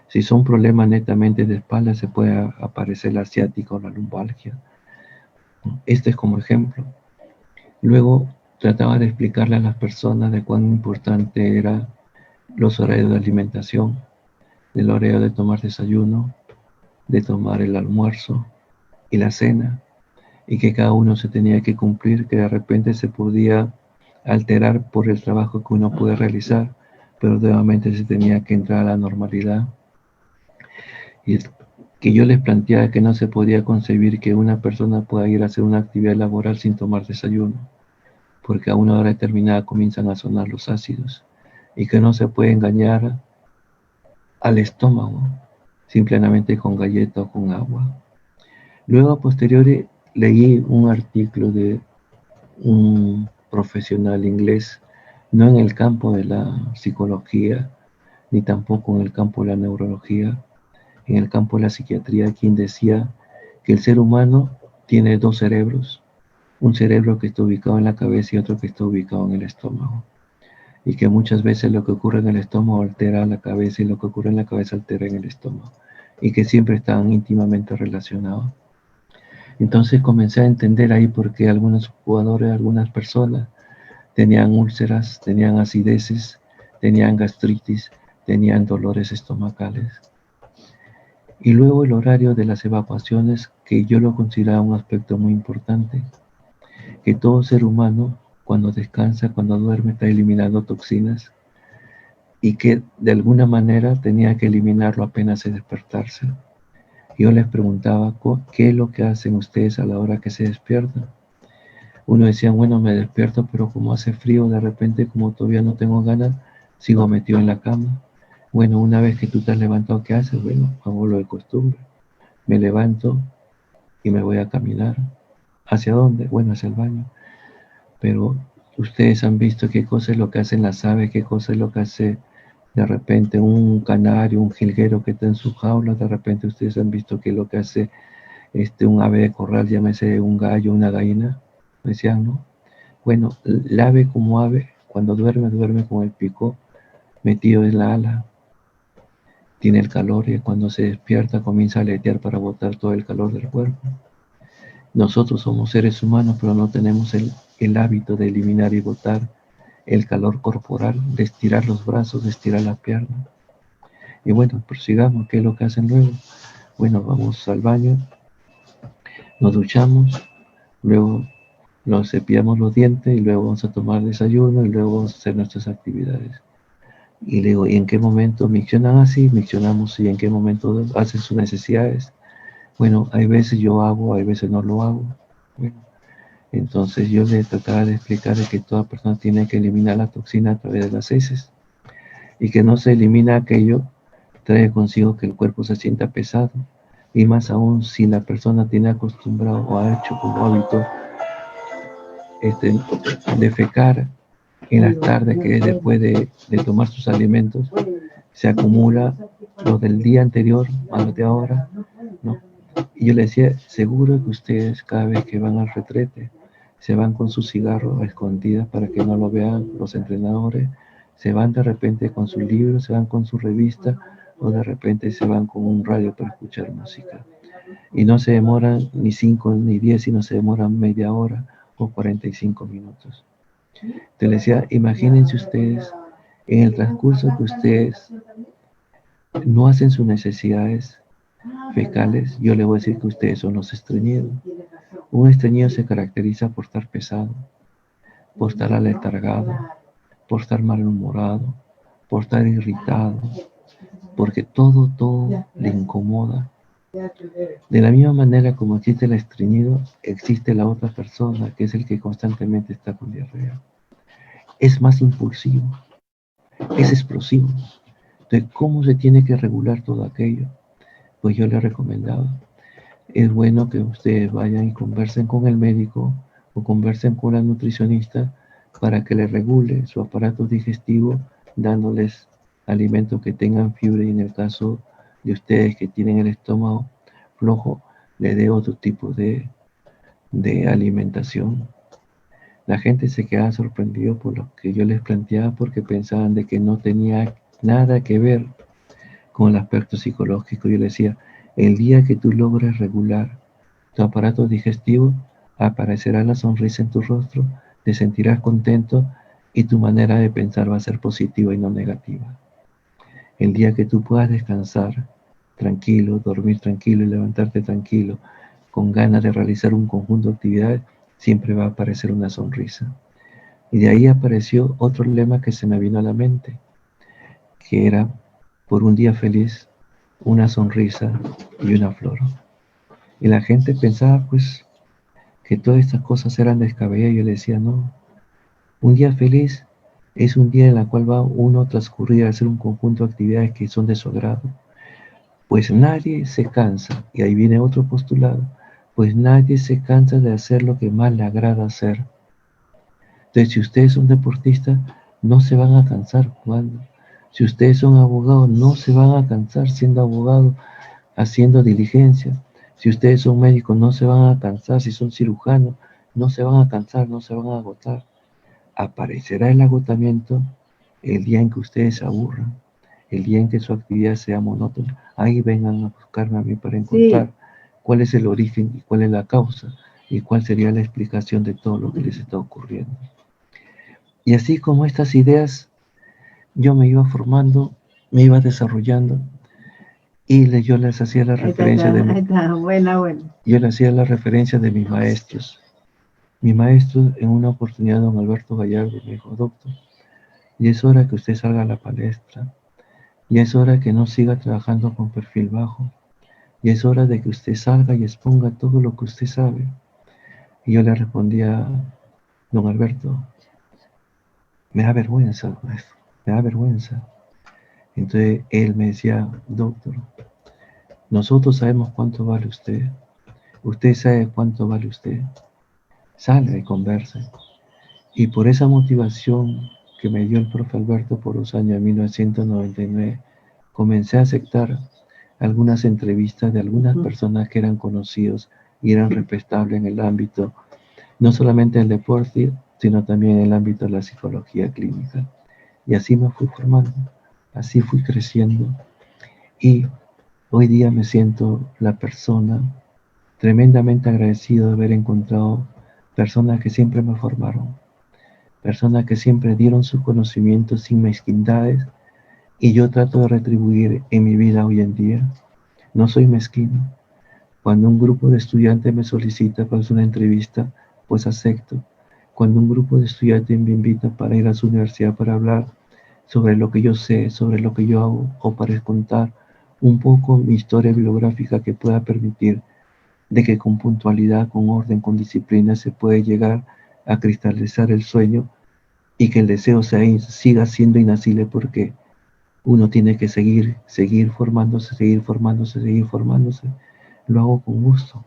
Si son problemas netamente de espalda, se puede aparecer la ciática o la lumbalgia. Este es como ejemplo. Luego trataba de explicarle a las personas de cuán importante eran los horarios de alimentación, el horario de tomar desayuno, de tomar el almuerzo y la cena, y que cada uno se tenía que cumplir, que de repente se podía alterar por el trabajo que uno puede realizar, pero nuevamente se tenía que entrar a la normalidad. Y que yo les planteaba que no se podía concebir que una persona pueda ir a hacer una actividad laboral sin tomar desayuno, porque a una hora determinada comienzan a sonar los ácidos, y que no se puede engañar al estómago simplemente con galleta o con agua. Luego, a posteriori, leí un artículo de un profesional inglés, no en el campo de la psicología, ni tampoco en el campo de la neurología, en el campo de la psiquiatría, quien decía que el ser humano tiene dos cerebros, un cerebro que está ubicado en la cabeza y otro que está ubicado en el estómago. Y que muchas veces lo que ocurre en el estómago altera la cabeza y lo que ocurre en la cabeza altera en el estómago. Y que siempre están íntimamente relacionados. Entonces comencé a entender ahí por qué algunos jugadores, algunas personas tenían úlceras, tenían acideces, tenían gastritis, tenían dolores estomacales. Y luego el horario de las evacuaciones, que yo lo consideraba un aspecto muy importante, que todo ser humano cuando descansa, cuando duerme, está eliminando toxinas y que de alguna manera tenía que eliminarlo apenas se despertarse. Yo les preguntaba, ¿qué es lo que hacen ustedes a la hora que se despiertan? Uno decía, bueno, me despierto, pero como hace frío, de repente, como todavía no tengo ganas, sigo metido en la cama. Bueno, una vez que tú te has levantado, ¿qué haces? Bueno, hago lo de costumbre. Me levanto y me voy a caminar. ¿Hacia dónde? Bueno, hacia el baño. Pero ustedes han visto qué cosa es lo que hacen las aves, qué cosa es lo que hace de repente un canario, un jilguero que está en su jaula, de repente ustedes han visto qué es lo que hace un ave de corral, llámese un gallo, una gallina. Me decían, ¿no? Bueno, el ave como ave, cuando duerme, duerme con el pico metido en la ala. Tiene el calor y cuando se despierta comienza a aletear para botar todo el calor del cuerpo. Nosotros somos seres humanos, pero no tenemos el hábito de eliminar y botar el calor corporal, de estirar los brazos, de estirar la pierna. Y bueno, prosigamos, ¿qué es lo que hacen luego? Bueno, vamos al baño, nos duchamos, luego nos cepillamos los dientes y luego vamos a tomar desayuno y luego vamos a hacer nuestras actividades. Y le digo, ¿y en qué momento miccionan así? Miccionamos, ¿y en qué momento hacen sus necesidades? Bueno, hay veces yo hago, hay veces no lo hago. Bueno, entonces yo le trataba de explicar que toda persona tiene que eliminar la toxina a través de las heces y que no se elimina aquello, trae consigo que el cuerpo se sienta pesado y más aún si la persona tiene acostumbrado o ha hecho como hábito defecar en las tardes, que es después de tomar sus alimentos, se acumula lo del día anterior a lo de ahora, ¿no? Y yo le decía, seguro que ustedes cada vez que van al retrete se van con su cigarro a escondidas para que no lo vean los entrenadores, se van de repente con su libro, se van con su revista o de repente se van con un radio para escuchar música. Y no se demoran ni 5 ni 10, sino se demoran media hora o 45 minutos. Te decía, imagínense ustedes, en el transcurso que ustedes no hacen sus necesidades fecales, yo le voy a decir que ustedes son los estreñidos. Un estreñido se caracteriza por estar pesado, por estar aletargado, por estar malhumorado, por estar irritado, porque todo le incomoda. De la misma manera como existe el estreñido, existe la otra persona, que es el que constantemente está con diarrea. Es más impulsivo, es explosivo. Entonces, ¿cómo se tiene que regular todo aquello? Pues yo le recomendaba, es bueno que ustedes vayan y conversen con el médico o conversen con la nutricionista para que le regule su aparato digestivo, dándoles alimentos que tengan fibra y en el caso de ustedes que tienen el estómago flojo, le dé otro tipo de alimentación. La gente se quedaba sorprendido por lo que yo les planteaba porque pensaban de que no tenía nada que ver con el aspecto psicológico. Yo les decía, el día que tú logres regular tu aparato digestivo, aparecerá la sonrisa en tu rostro, te sentirás contento y tu manera de pensar va a ser positiva y no negativa. El día que tú puedas descansar tranquilo, dormir tranquilo y levantarte tranquilo, con ganas de realizar un conjunto de actividades, siempre va a aparecer una sonrisa. Y de ahí apareció otro lema que se me vino a la mente, que era, por un día feliz, una sonrisa y una flor. Y la gente pensaba, pues, que todas estas cosas eran descabelladas. Yo le decía, no, un día feliz es un día en el cual va uno a transcurrir a hacer un conjunto de actividades que son de su agrado. Pues nadie se cansa, y ahí viene otro postulado, pues nadie se cansa de hacer lo que más le agrada hacer. Entonces, si ustedes son deportistas, no se van a cansar jugando. Si ustedes son abogados, no se van a cansar siendo abogados, haciendo diligencia. Si ustedes son médicos, no se van a cansar. Si son cirujanos, no se van a cansar, no se van a agotar. Aparecerá el agotamiento el día en que ustedes se aburran, el día en que su actividad sea monótona. Ahí vengan a buscarme a mí para encontrar cuál es el origen y cuál es la causa y cuál sería la explicación de todo lo que les está ocurriendo. Y así como estas ideas, yo me iba formando, me iba desarrollando y yo les hacía la referencia de yo les hacía la referencia de mis maestros. Mi maestro, en una oportunidad, don Alberto Gallardo, me dijo, doctor, ya es hora que usted salga a la palestra, ya es hora que no siga trabajando con perfil bajo, ya es hora de que usted salga y exponga todo lo que usted sabe. Y yo le respondía, don Alberto, me da vergüenza, maestro, me da vergüenza. Entonces él me decía, doctor, nosotros sabemos cuánto vale usted sabe cuánto vale usted, salga y converse. Y por esa motivación que me dio el profe Alberto por los años de 1999, comencé a aceptar algunas entrevistas de algunas personas que eran conocidos y eran respetables en el ámbito, no solamente del deporte, sino también en el ámbito de la psicología clínica. Y así me fui formando, así fui creciendo y hoy día me siento la persona tremendamente agradecido de haber encontrado personas que siempre me formaron, personas que siempre dieron sus conocimientos sin mezquindades y yo trato de retribuir en mi vida hoy en día. No soy mezquino. Cuando un grupo de estudiantes me solicita para hacer una entrevista, pues acepto. Cuando un grupo de estudiantes me invita para ir a su universidad para hablar, sobre lo que yo sé, sobre lo que yo hago, o para contar un poco mi historia bibliográfica que pueda permitir de que con puntualidad, con orden, con disciplina se puede llegar a cristalizar el sueño y que el deseo siga siendo inacible porque uno tiene que seguir formándose, seguir formándose, seguir formándose. Lo hago con gusto,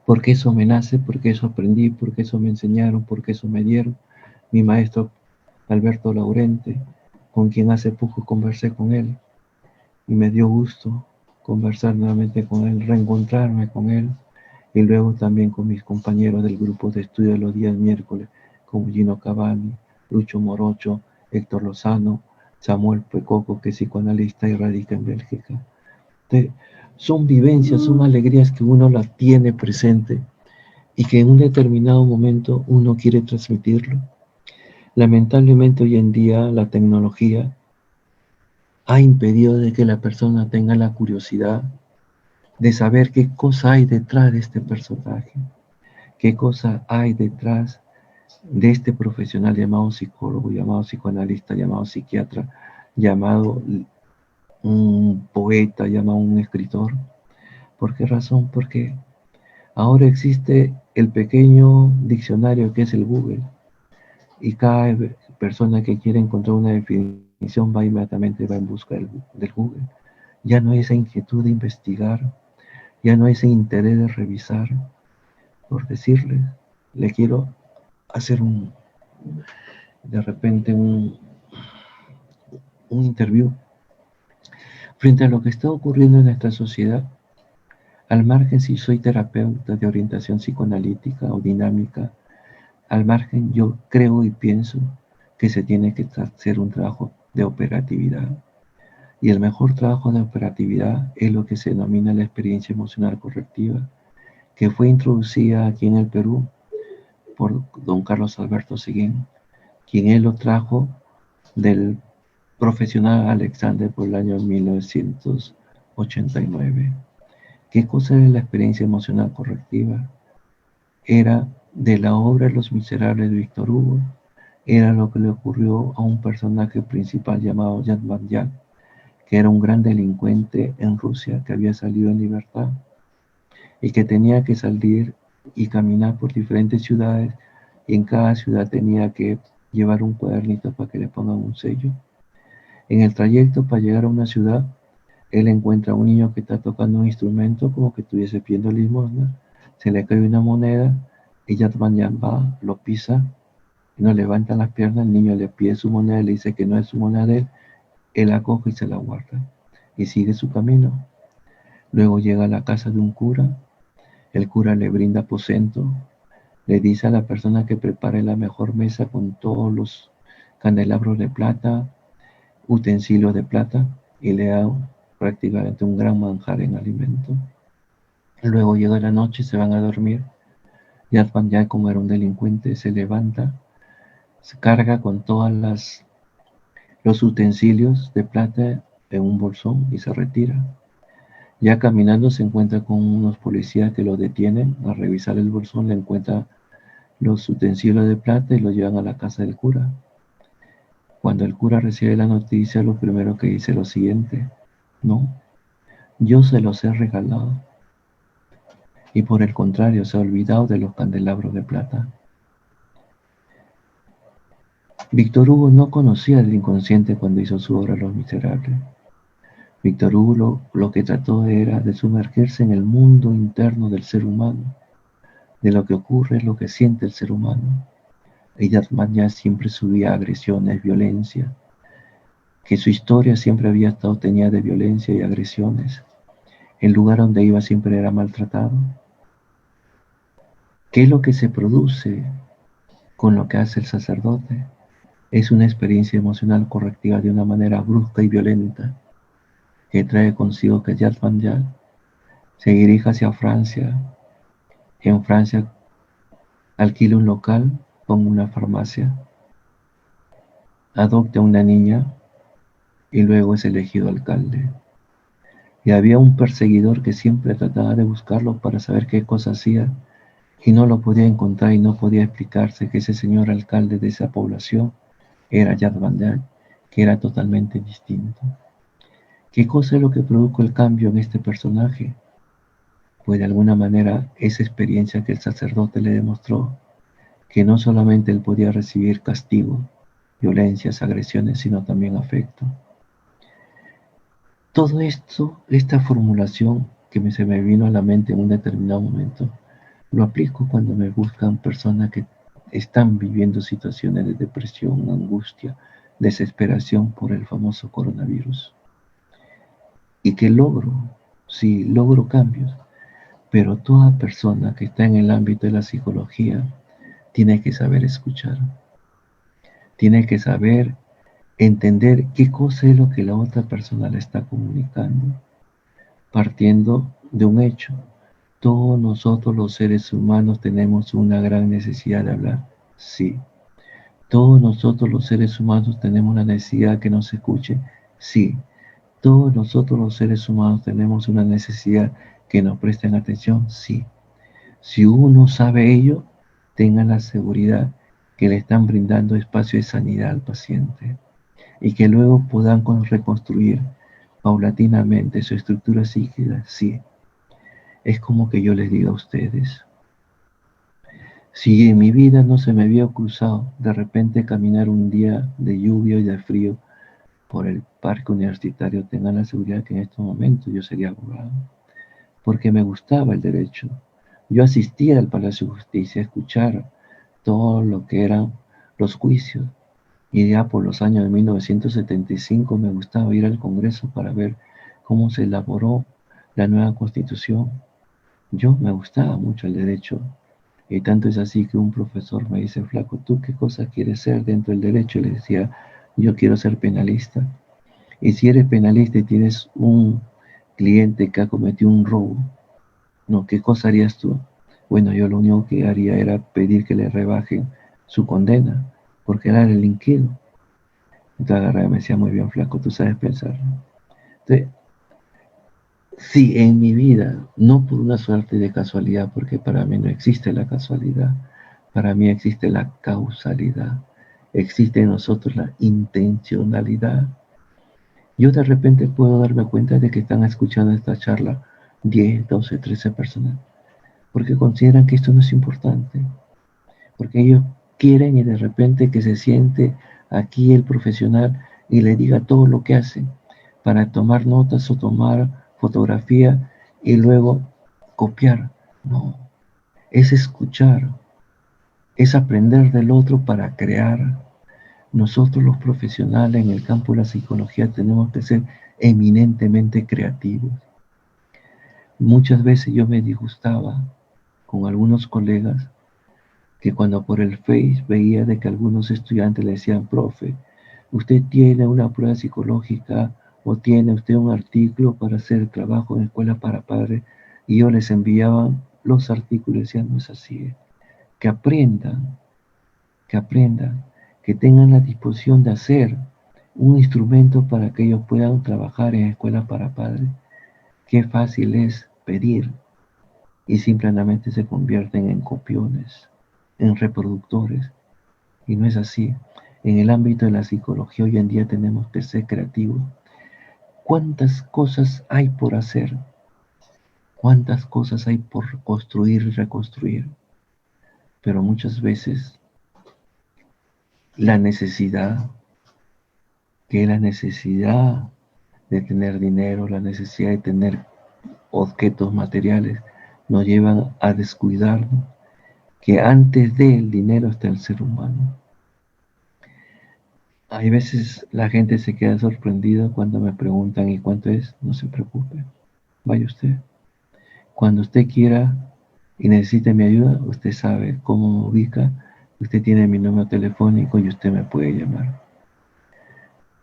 porque eso me nace, porque eso aprendí, porque eso me enseñaron, porque eso me dieron. Mi maestro Alberto Laurente, con quien hace poco conversé con él, y me dio gusto conversar nuevamente con él, reencontrarme con él, y luego también con mis compañeros del grupo de estudio de los días miércoles, como Gino Cavani, Lucho Morocho, Héctor Lozano, Samuel Pecoco, que es psicoanalista y radica en Bélgica. Entonces, son vivencias, son alegrías que uno las tiene presente y que en un determinado momento uno quiere transmitirlo. Lamentablemente hoy en día la tecnología ha impedido de que la persona tenga la curiosidad de saber qué cosa hay detrás de este personaje, qué cosa hay detrás de este profesional llamado psicólogo, llamado psicoanalista, llamado psiquiatra, llamado un poeta, llamado un escritor. ¿Por qué razón? Porque ahora existe el pequeño diccionario que es el Google y cada persona que quiere encontrar una definición va inmediatamente va en busca del Google. Ya no hay esa inquietud de investigar, ya no hay ese interés de revisar. Por decirle, le quiero hacer de repente un interview frente a lo que está ocurriendo en nuestra sociedad, al margen si soy terapeuta de orientación psicoanalítica o dinámica, al margen yo creo y pienso que se tiene que hacer un trabajo de operatividad. Y el mejor trabajo de operatividad es lo que se denomina la experiencia emocional correctiva, que fue introducida aquí en el Perú por don Carlos Alberto Seguín, quien él lo trajo del profesional Alexander por el año 1989. ¿Qué cosa era la experiencia emocional correctiva? Era de la obra Los Miserables de Víctor Hugo, era lo que le ocurrió a un personaje principal llamado Jan Valjean, que era un gran delincuente en Rusia que había salido en libertad y que tenía que salir y caminar por diferentes ciudades y en cada ciudad tenía que llevar un cuadernito para que le pongan un sello. En el trayecto para llegar a una ciudad, él encuentra a un niño que está tocando un instrumento como que estuviese pidiendo limosna, se le cae una moneda y Yatman va, lo pisa, y no levanta las piernas, el niño le pide su moneda, le dice que no es su moneda de él la coge y se la guarda y sigue su camino. Luego llega a la casa de un cura, el cura le brinda aposento, le dice a la persona que prepare la mejor mesa con todos los candelabros de plata, utensilios de plata y le da prácticamente un gran manjar en alimento. Luego llega la noche, se van a dormir. Yatman ya como era un delincuente se levanta, se carga con todos los utensilios de plata en un bolsón y se retira. Ya caminando se encuentra con unos policías que lo detienen. A revisar el bolsón le encuentra los utensilios de plata y lo llevan a la casa del cura. Cuando el cura recibe la noticia, lo primero que dice es lo siguiente: no, yo se los he regalado. Y por el contrario, se ha olvidado de los candelabros de plata. Víctor Hugo no conocía el inconsciente cuando hizo su obra Los Miserables. Víctor Hugo lo que trató era de sumergirse en el mundo interno del ser humano, de lo que ocurre, lo que siente el ser humano. Y Yatman ya siempre subía agresiones, violencia, que su historia siempre había estado teñida de violencia y agresiones. El lugar donde iba siempre era maltratado. ¿Qué es lo que se produce con lo que hace el sacerdote? Es una experiencia emocional correctiva de una manera brusca y violenta que trae consigo que Yatman ya se dirija hacia Francia. En Francia alquila un local, ponga una farmacia, adopta a una niña y luego es elegido alcalde. Y había un perseguidor que siempre trataba de buscarlo para saber qué cosa hacía y no lo podía encontrar y no podía explicarse que ese señor alcalde de esa población era Yatman Dai, que era totalmente distinto. ¿Qué cosa es lo que produjo el cambio en este personaje? Pues de alguna manera esa experiencia que el sacerdote le demostró, que no solamente él podía recibir castigo, violencias, agresiones, sino también afecto. Todo esto, esta formulación que se me vino a la mente en un determinado momento, lo aplico cuando me buscan personas que están viviendo situaciones de depresión, angustia, desesperación por el famoso coronavirus. Y que sí, logro cambios, pero toda persona que está en el ámbito de la psicología tiene que saber escuchar, tiene que saber entender qué cosa es lo que la otra persona le está comunicando, partiendo de un hecho. Todos nosotros los seres humanos tenemos una gran necesidad de hablar, sí. Todos nosotros los seres humanos tenemos la necesidad de que nos escuche, sí. Todos nosotros los seres humanos tenemos una necesidad que nos presten atención, sí. Si uno sabe ello, tenga la seguridad que le están brindando espacio de sanidad al paciente y que luego puedan reconstruir paulatinamente su estructura psíquica, sí. Es como que yo les diga a ustedes, si en mi vida no se me había cruzado de repente caminar un día de lluvia y de frío por el parque universitario, tengan la seguridad que en estos momentos yo sería abogado, porque me gustaba el derecho. Yo asistía al Palacio de Justicia a escuchar todo lo que eran los juicios, y ya por los años de 1975 me gustaba ir al Congreso para ver cómo se elaboró la nueva Constitución. Yo me gustaba mucho el derecho, y tanto es así que un profesor me dice, flaco, ¿tú qué cosa quieres ser dentro del derecho? Y le decía, yo quiero ser penalista. Y si eres penalista y tienes un cliente que ha cometido un robo, no, ¿qué cosa harías tú? Bueno, yo lo único que haría era pedir que le rebajen su condena, porque era delinquido. Entonces agarraba y me decía, muy bien, flaco, tú sabes pensar. Entonces, sí, en mi vida, no por una suerte de casualidad, porque para mí no existe la casualidad, para mí existe la causalidad, existe en nosotros la intencionalidad. Yo de repente puedo darme cuenta de que están escuchando esta charla 10, 12, 13 personas, porque consideran que esto no es importante, porque ellos quieren y de repente que se siente aquí el profesional y le diga todo lo que hace para tomar notas o tomar fotografía y luego copiar. No, es escuchar, es aprender del otro para crear. Nosotros los profesionales en el campo de la psicología tenemos que ser eminentemente creativos. Muchas veces yo me disgustaba con algunos colegas que cuando por el Face veía de que algunos estudiantes le decían, profe, usted tiene una prueba psicológica o tiene usted un artículo para hacer trabajo en escuela para padres, y yo les enviaba los artículos y decían, no es así, que aprendan, que aprendan, que tengan la disposición de hacer un instrumento para que ellos puedan trabajar en escuela para padres. Qué fácil es pedir y simplemente se convierten en copiones, en reproductores. Y no es así. En el ámbito de la psicología hoy en día tenemos que ser creativos. ¿Cuántas cosas hay por hacer? ¿Cuántas cosas hay por construir y reconstruir? Pero muchas veces la necesidad, que es la necesidad de tener dinero, la necesidad de tener objetos materiales, nos llevan a descuidarnos que antes del dinero está el ser humano. Hay veces la gente se queda sorprendida cuando me preguntan ¿y cuánto es? No se preocupe, vaya usted. Cuando usted quiera y necesite mi ayuda, usted sabe cómo me ubica, usted tiene mi número telefónico y usted me puede llamar.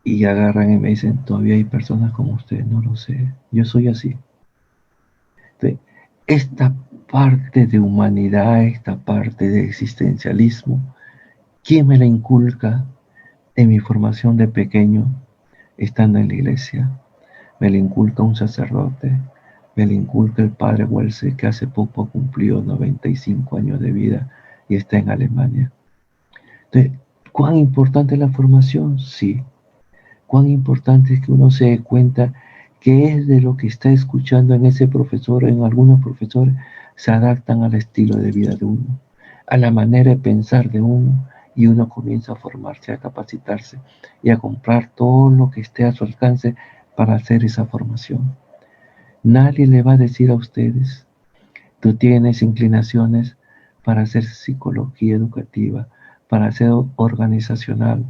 Y agarran y me dicen, todavía hay personas como usted, no lo sé, yo soy así. Entonces, esta parte de humanidad, esta parte de existencialismo, ¿quién me la inculca en mi formación de pequeño estando en la iglesia? Me la inculca un sacerdote, me la inculca el padre Welser, que hace poco cumplió 95 años de vida y está en Alemania. Entonces, ¿cuán importante es la formación? Sí, cuán importante es que uno se dé cuenta que es de lo que está escuchando en ese profesor, en algunos profesores, se adaptan al estilo de vida de uno, a la manera de pensar de uno, y uno comienza a formarse, a capacitarse y a comprar todo lo que esté a su alcance para hacer esa formación. Nadie le va a decir a ustedes, tú tienes inclinaciones para hacer psicología educativa, para ser organizacional,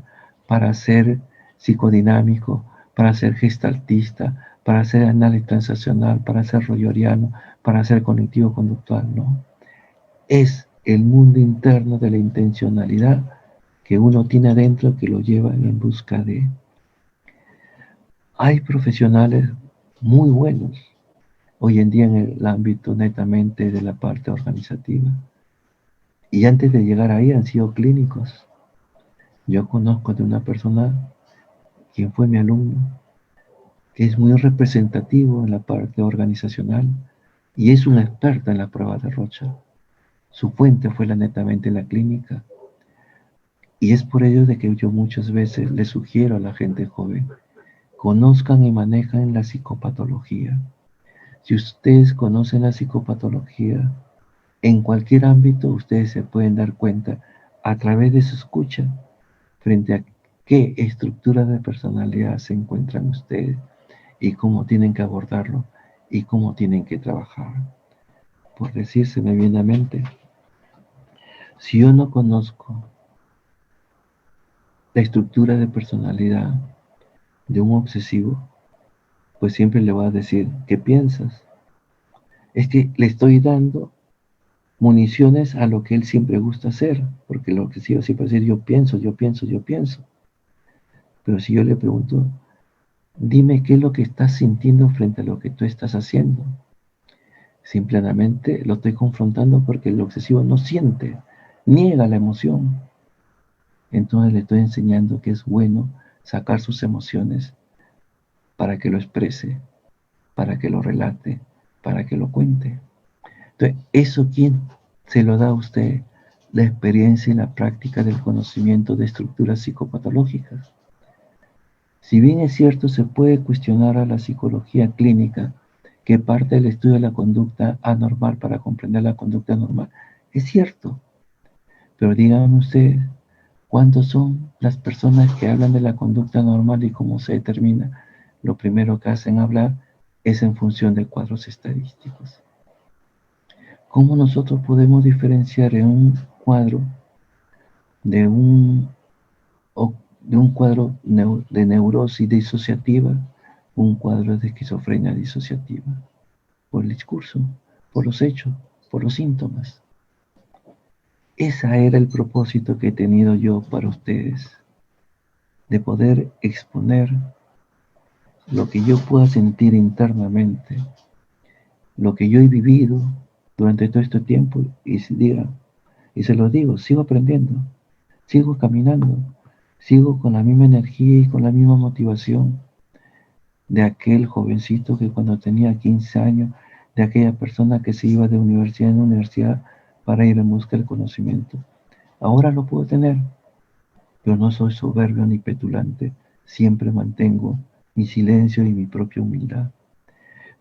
para ser psicodinámico, para ser gestaltista, para ser análisis transaccional, para ser royoriano, para ser cognitivo conductual, no. Es el mundo interno de la intencionalidad que uno tiene adentro que lo lleva en busca de. Hay profesionales muy buenos hoy en día en el ámbito netamente de la parte organizativa. Y antes de llegar ahí han sido clínicos. Yo conozco de una persona, quien fue mi alumno, que es muy representativo en la parte organizacional y es un experto en la prueba de Rocha. Su fuente fue la netamente la clínica. Y es por ello de que yo muchas veces le sugiero a la gente joven, conozcan y manejan la psicopatología. Si ustedes conocen la psicopatología, en cualquier ámbito ustedes se pueden dar cuenta a través de su escucha frente a qué estructura de personalidad se encuentran ustedes y cómo tienen que abordarlo y cómo tienen que trabajar. Por decirse me viene a mente, si yo no conozco la estructura de personalidad de un obsesivo, pues siempre le voy a decir, ¿qué piensas? Es que le estoy dando municiones a lo que él siempre gusta hacer, porque lo que sí siempre decir, yo pienso, yo pienso, yo pienso. Pero si yo le pregunto, dime qué es lo que estás sintiendo frente a lo que tú estás haciendo, simplemente lo estoy confrontando porque el obsesivo no siente, niega la emoción. Entonces le estoy enseñando que es bueno sacar sus emociones para que lo exprese, para que lo relate, para que lo cuente. Entonces, ¿eso quién se lo da a usted? La experiencia y la práctica del conocimiento de estructuras psicopatológicas. Si bien es cierto, se puede cuestionar a la psicología clínica, que parte del estudio de la conducta anormal para comprender la conducta normal. Es cierto, pero díganme ustedes, ¿cuántos son las personas que hablan de la conducta normal y cómo se determina? Lo primero que hacen hablar es en función de cuadros estadísticos. ¿Cómo nosotros podemos diferenciar en un cuadro de un, de un cuadro de neurosis disociativa, un cuadro de esquizofrenia disociativa? Por el discurso, por los hechos, por los síntomas. Ese era el propósito que he tenido yo para ustedes, de poder exponer lo que yo pueda sentir internamente, lo que yo he vivido durante todo este tiempo, y se lo digo, sigo aprendiendo, sigo caminando, sigo con la misma energía y con la misma motivación de aquel jovencito que cuando tenía 15 años, de aquella persona que se iba de universidad en universidad para ir en busca del conocimiento. Ahora lo puedo tener, pero no soy soberbio ni petulante, siempre mantengo mi silencio y mi propia humildad.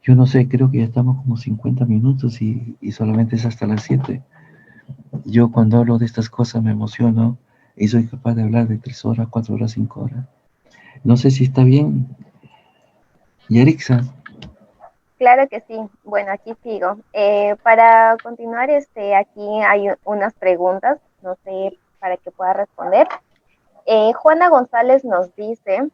Yo no sé, creo que ya estamos como 50 minutos y solamente es hasta las 7. Yo cuando hablo de estas cosas me emociono y soy capaz de hablar de 3 horas, 4 horas, 5 horas. No sé si está bien, Yerixa. Claro que sí. Bueno, aquí sigo. Para continuar, aquí hay unas preguntas, no sé para que pueda responder. Juana González nos dice,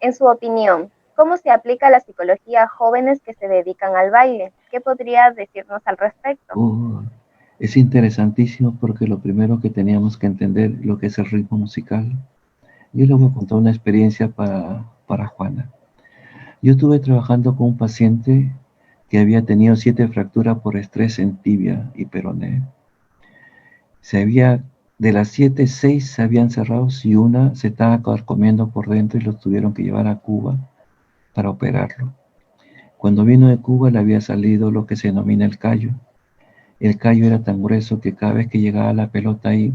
en su opinión, ¿cómo se aplica la psicología a jóvenes que se dedican al baile? ¿Qué podría decirnos al respecto? Es interesantísimo porque lo primero que teníamos que entender lo que es el ritmo musical. Yo le voy a contar una experiencia para Juana. Yo estuve trabajando con un paciente que había tenido 7 fracturas por estrés en tibia y peroné. De las 7, 6 se habían cerrado y una se estaba carcomiendo por dentro y lo tuvieron que llevar a Cuba para operarlo. Cuando vino de Cuba le había salido lo que se denomina el callo. El callo era tan grueso que cada vez que llegaba la pelota ahí,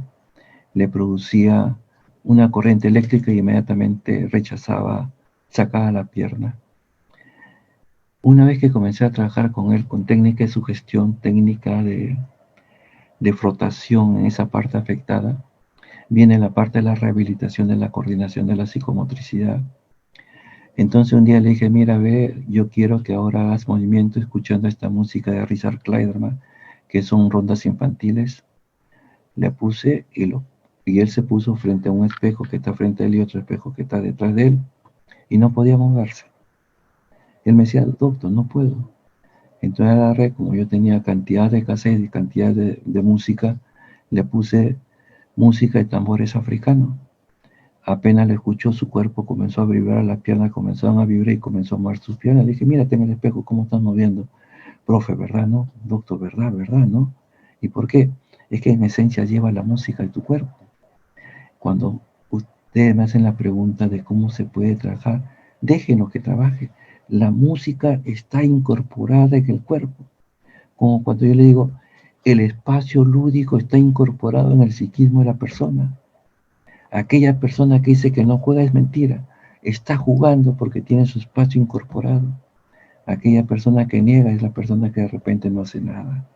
le producía una corriente eléctrica y inmediatamente rechazaba sacaba la pierna. Una vez que comencé a trabajar con él con técnica de sugestión, técnica de frotación en esa parte afectada, viene la parte de la rehabilitación de la coordinación de la psicomotricidad. Entonces un día le dije, mira, ve, yo quiero que ahora hagas movimiento escuchando esta música de Richard Clayderman, que son rondas infantiles. Le puse y él se puso frente a un espejo que está frente a él y otro espejo que está detrás de él, y no podía moverse. Él me decía, doctor, no puedo. Entonces agarré, como yo tenía cantidad de cassettes y cantidad de música, le puse música de tambores africanos. Apenas le escuchó, su cuerpo comenzó a vibrar, las piernas comenzaron a vibrar y comenzó a mover sus piernas. Le dije, mírate en el espejo, ¿cómo estás moviendo? Profe, ¿verdad, no? Doctor, ¿verdad, verdad, no? ¿Y por qué? Es que en esencia lleva la música de tu cuerpo. Cuando ustedes me hacen la pregunta de cómo se puede trabajar, déjenlo que trabaje. La música está incorporada en el cuerpo. Como cuando yo le digo, el espacio lúdico está incorporado en el psiquismo de la persona. Aquella persona que dice que no juega es mentira. Está jugando porque tiene su espacio incorporado. Aquella persona que niega es la persona que de repente no hace nada.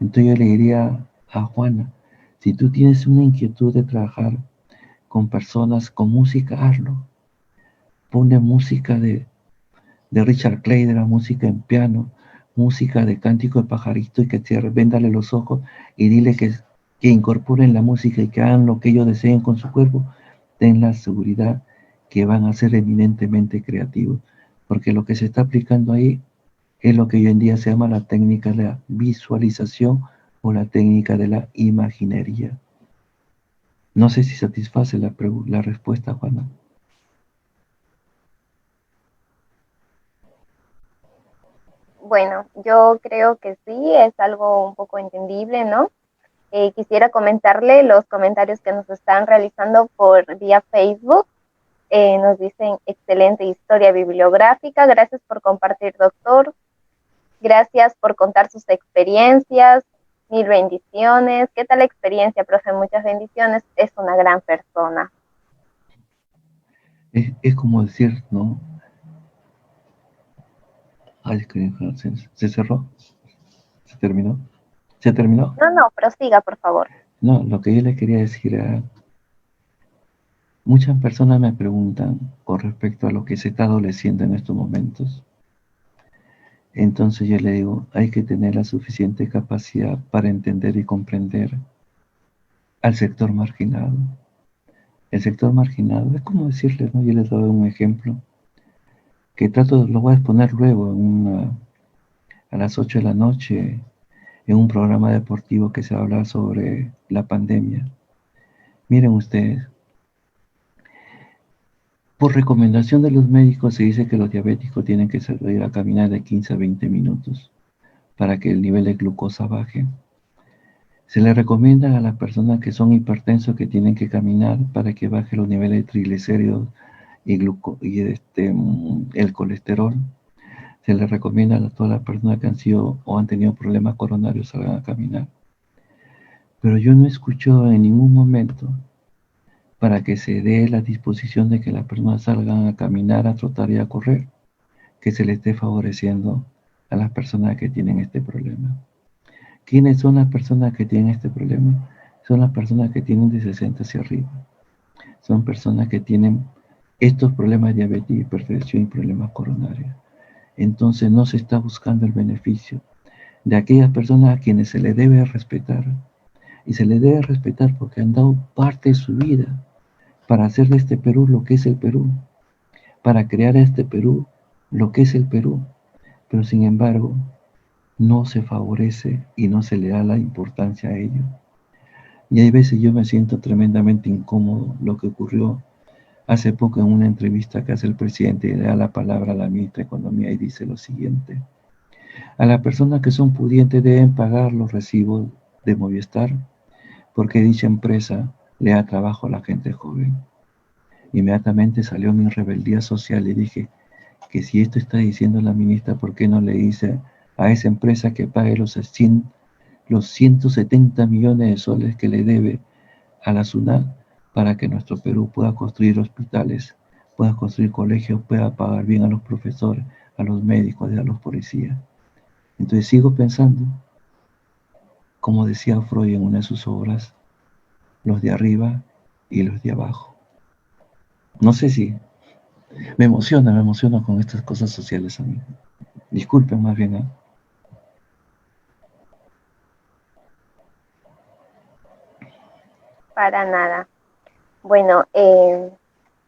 Entonces yo le diría a Juana, si tú tienes una inquietud de trabajar con personas con música, hazlo. Pone música de Richard Clayderman, música en piano, música de cántico de pajarito y que te véndale los ojos y dile que incorporen la música y que hagan lo que ellos deseen con su cuerpo. Ten la seguridad que van a ser eminentemente creativos, porque lo que se está aplicando ahí es lo que hoy en día se llama la técnica de la visualización o la técnica de la imaginería. No sé si satisface la respuesta, Juana. Bueno, yo creo que sí, es algo un poco entendible, ¿no? Quisiera comentarle los comentarios que nos están realizando por vía Facebook. Nos dicen excelente historia bibliográfica, gracias por compartir, doctor, gracias por contar sus experiencias, mil bendiciones. ¿Qué tal la experiencia, profe? Muchas bendiciones, es una gran persona. Es como decir, ¿no? Ay, se cerró, se terminó, se terminó. No, no, prosiga, por favor. No, lo que yo le quería decir era, muchas personas me preguntan con respecto a lo que se está adoleciendo en estos momentos. Entonces yo le digo, hay que tener la suficiente capacidad para entender y comprender al sector marginado. El sector marginado es como decirles, ¿no? Yo les doy un ejemplo que lo voy a exponer luego a las 8 de la noche en un programa deportivo que se va a hablar sobre la pandemia. Miren ustedes, por recomendación de los médicos se dice que los diabéticos tienen que salir a caminar de 15 a 20 minutos para que el nivel de glucosa baje. Se le recomienda a las personas que son hipertensos que tienen que caminar para que baje los niveles de triglicéridos y el colesterol. Se le recomienda a todas las personas que han sido o han tenido problemas coronarios salgan a caminar. Pero yo no he escuchado en ningún momento para que se dé la disposición de que las personas salgan a caminar, a trotar y a correr, que se le esté favoreciendo a las personas que tienen este problema. ¿Quiénes son las personas que tienen este problema? Son las personas que tienen de 60 hacia arriba. Son personas que tienen estos problemas de diabetes, hipertensión y problemas coronarios. Entonces no se está buscando el beneficio de aquellas personas a quienes se le debe respetar. Y se le debe respetar porque han dado parte de su vida para hacer de este Perú lo que es el Perú, para crear a este Perú lo que es el Perú. Pero sin embargo, no se favorece y no se le da la importancia a ello. Y hay veces yo me siento tremendamente incómodo lo que ocurrió hace poco en una entrevista que hace el presidente y le da la palabra a la ministra de Economía y dice lo siguiente: a las personas que son pudientes deben pagar los recibos de Movistar porque dicha empresa le da trabajo a la gente joven. Inmediatamente salió mi rebeldía social y dije que si esto está diciendo la ministra, ¿por qué no le dice a esa empresa que pague los 170 millones de soles que le debe a la SUNAT para que nuestro Perú pueda construir hospitales pueda construir colegios, pueda pagar bien a los profesores, a los médicos, a los policías. Entonces sigo pensando, como decía Freud en una de sus obras, los de arriba y los de abajo. No sé si me emociona con estas cosas sociales a mí. Disculpen más bien, ¿eh? Para nada. Bueno,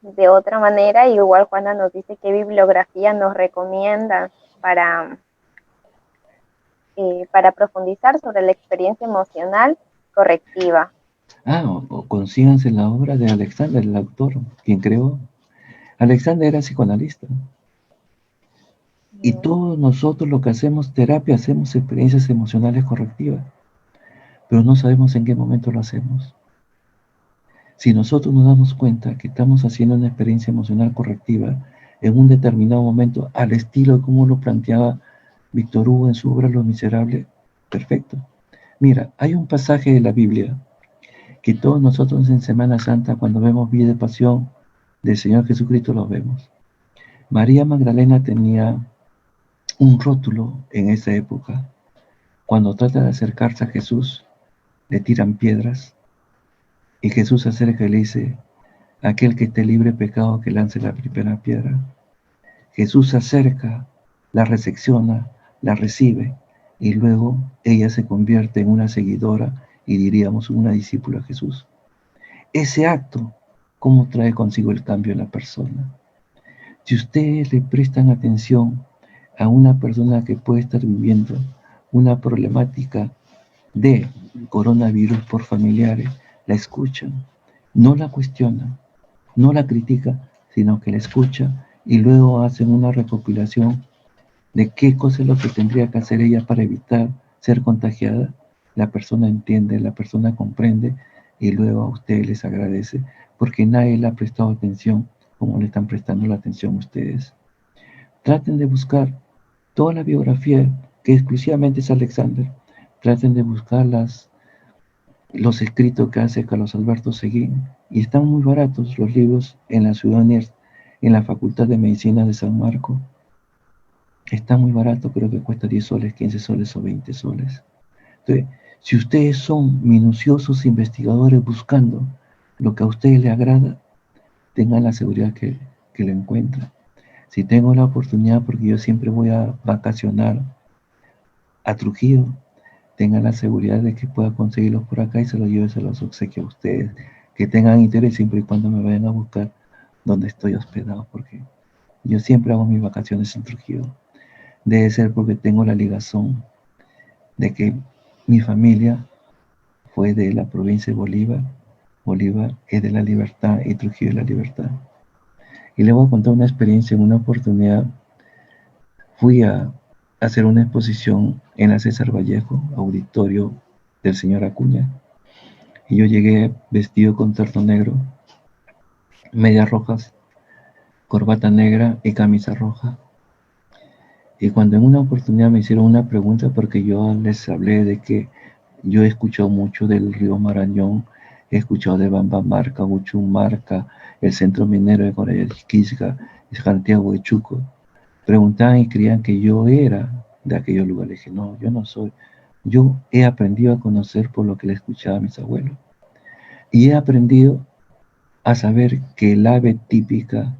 de otra manera, igual Juana nos dice qué bibliografía nos recomienda para profundizar sobre la experiencia emocional correctiva. O consíganse la obra de Alexander, el autor, quien creó. Alexander era psicoanalista. Y todos nosotros lo que hacemos terapia, hacemos experiencias emocionales correctivas, pero no sabemos en qué momento lo hacemos. Si nosotros nos damos cuenta que estamos haciendo una experiencia emocional correctiva en un determinado momento, al estilo de como lo planteaba Víctor Hugo en su obra Los Miserables, perfecto. Mira, hay un pasaje de la Biblia que todos nosotros en Semana Santa, cuando vemos vida de pasión del Señor Jesucristo, lo vemos. María Magdalena tenía un rótulo en esa época. Cuando trata de acercarse a Jesús, le tiran piedras y Jesús se acerca y le dice: aquel que esté libre de pecado, que lance la primera piedra. Jesús se acerca, la recepciona, la recibe y luego ella se convierte en una seguidora y diríamos una discípula de Jesús. Ese acto, ¿cómo trae consigo el cambio en la persona? Si ustedes le prestan atención a una persona que puede estar viviendo una problemática de coronavirus por familiares, la escuchan, no la cuestionan, no la critica, sino que la escucha y luego hacen una recopilación de qué cosa es lo que tendría que hacer ella para evitar ser contagiada. La persona entiende, la persona comprende y luego a ustedes les agradece porque nadie le ha prestado atención como le están prestando la atención ustedes. Traten de buscar toda la biografía que exclusivamente es Alexander. Traten de buscar los escritos que hace Carlos Alberto Seguín y están muy baratos los libros en la ciudad, en la Facultad de Medicina de San Marcos. Está muy barato, creo que cuesta 10 soles, 15 soles o 20 soles. Entonces, si ustedes son minuciosos investigadores buscando lo que a ustedes les agrada, tengan la seguridad que lo encuentran. Si tengo la oportunidad, porque yo siempre voy a vacacionar a Trujillo, tengan la seguridad de que pueda conseguirlos por acá y se los lleve, se los obsequio a ustedes, que tengan interés siempre y cuando me vayan a buscar donde estoy hospedado, porque yo siempre hago mis vacaciones en Trujillo. Debe ser porque tengo la ligazón de que mi familia fue de la provincia de Bolívar, Bolívar es de la libertad y Trujillo es la libertad. Y le voy a contar una experiencia. En una oportunidad fui a hacer una exposición en la César Vallejo, auditorio del señor Acuña. Y yo llegué vestido con terno negro, medias rojas, corbata negra y camisa roja. Y cuando en una oportunidad me hicieron una pregunta, porque yo les hablé de que yo he escuchado mucho del río Marañón, he escuchado de Bambamarca, Huchumarca, el centro minero de Corayaquisca, Santiago de Chuco. Preguntaban y creían que yo era de aquellos lugares. Dije, no, yo no soy. Yo he aprendido a conocer por lo que le escuchaba a mis abuelos. Y he aprendido a saber que el ave típica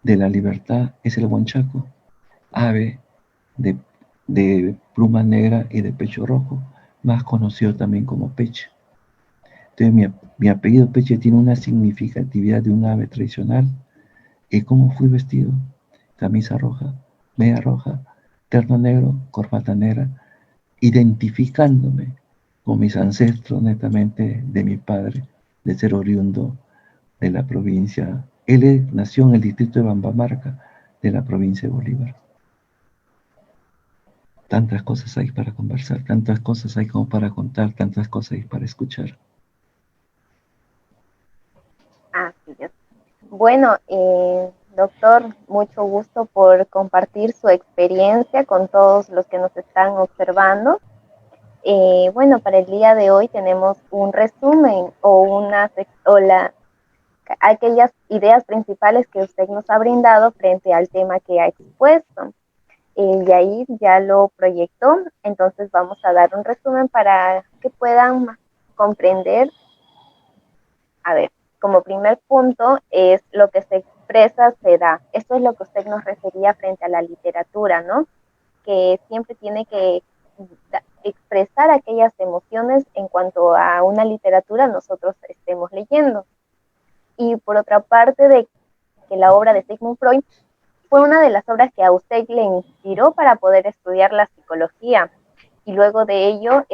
de la libertad es el huanchaco, ave de pluma negra y de pecho rojo, más conocido también como peche. Entonces mi apellido Peche tiene una significatividad de un ave tradicional. ¿Y cómo fui vestido? Camisa roja, media roja, terno negro, corbata negra, identificándome con mis ancestros netamente de mi padre, de ser oriundo de la provincia. Él nació en el distrito de Bambamarca, de la provincia de Bolívar. Tantas cosas hay para conversar, tantas cosas hay como para contar, tantas cosas hay para escuchar. Así es. Bueno, doctor, mucho gusto por compartir su experiencia con todos los que nos están observando. Bueno, para el día de hoy tenemos un resumen o aquellas ideas principales que usted nos ha brindado frente al tema que ha expuesto. Yair ya lo proyectó, entonces vamos a dar un resumen para que puedan comprender. A ver, como primer punto es lo que se expresa, se da. Esto es lo que usted nos refería frente a la literatura, ¿no? Que siempre tiene que expresar aquellas emociones en cuanto a una literatura nosotros estemos leyendo. Y por otra parte, de que la obra de Sigmund Freud fue una de las obras que a usted le inspiró para poder estudiar la psicología y luego de ello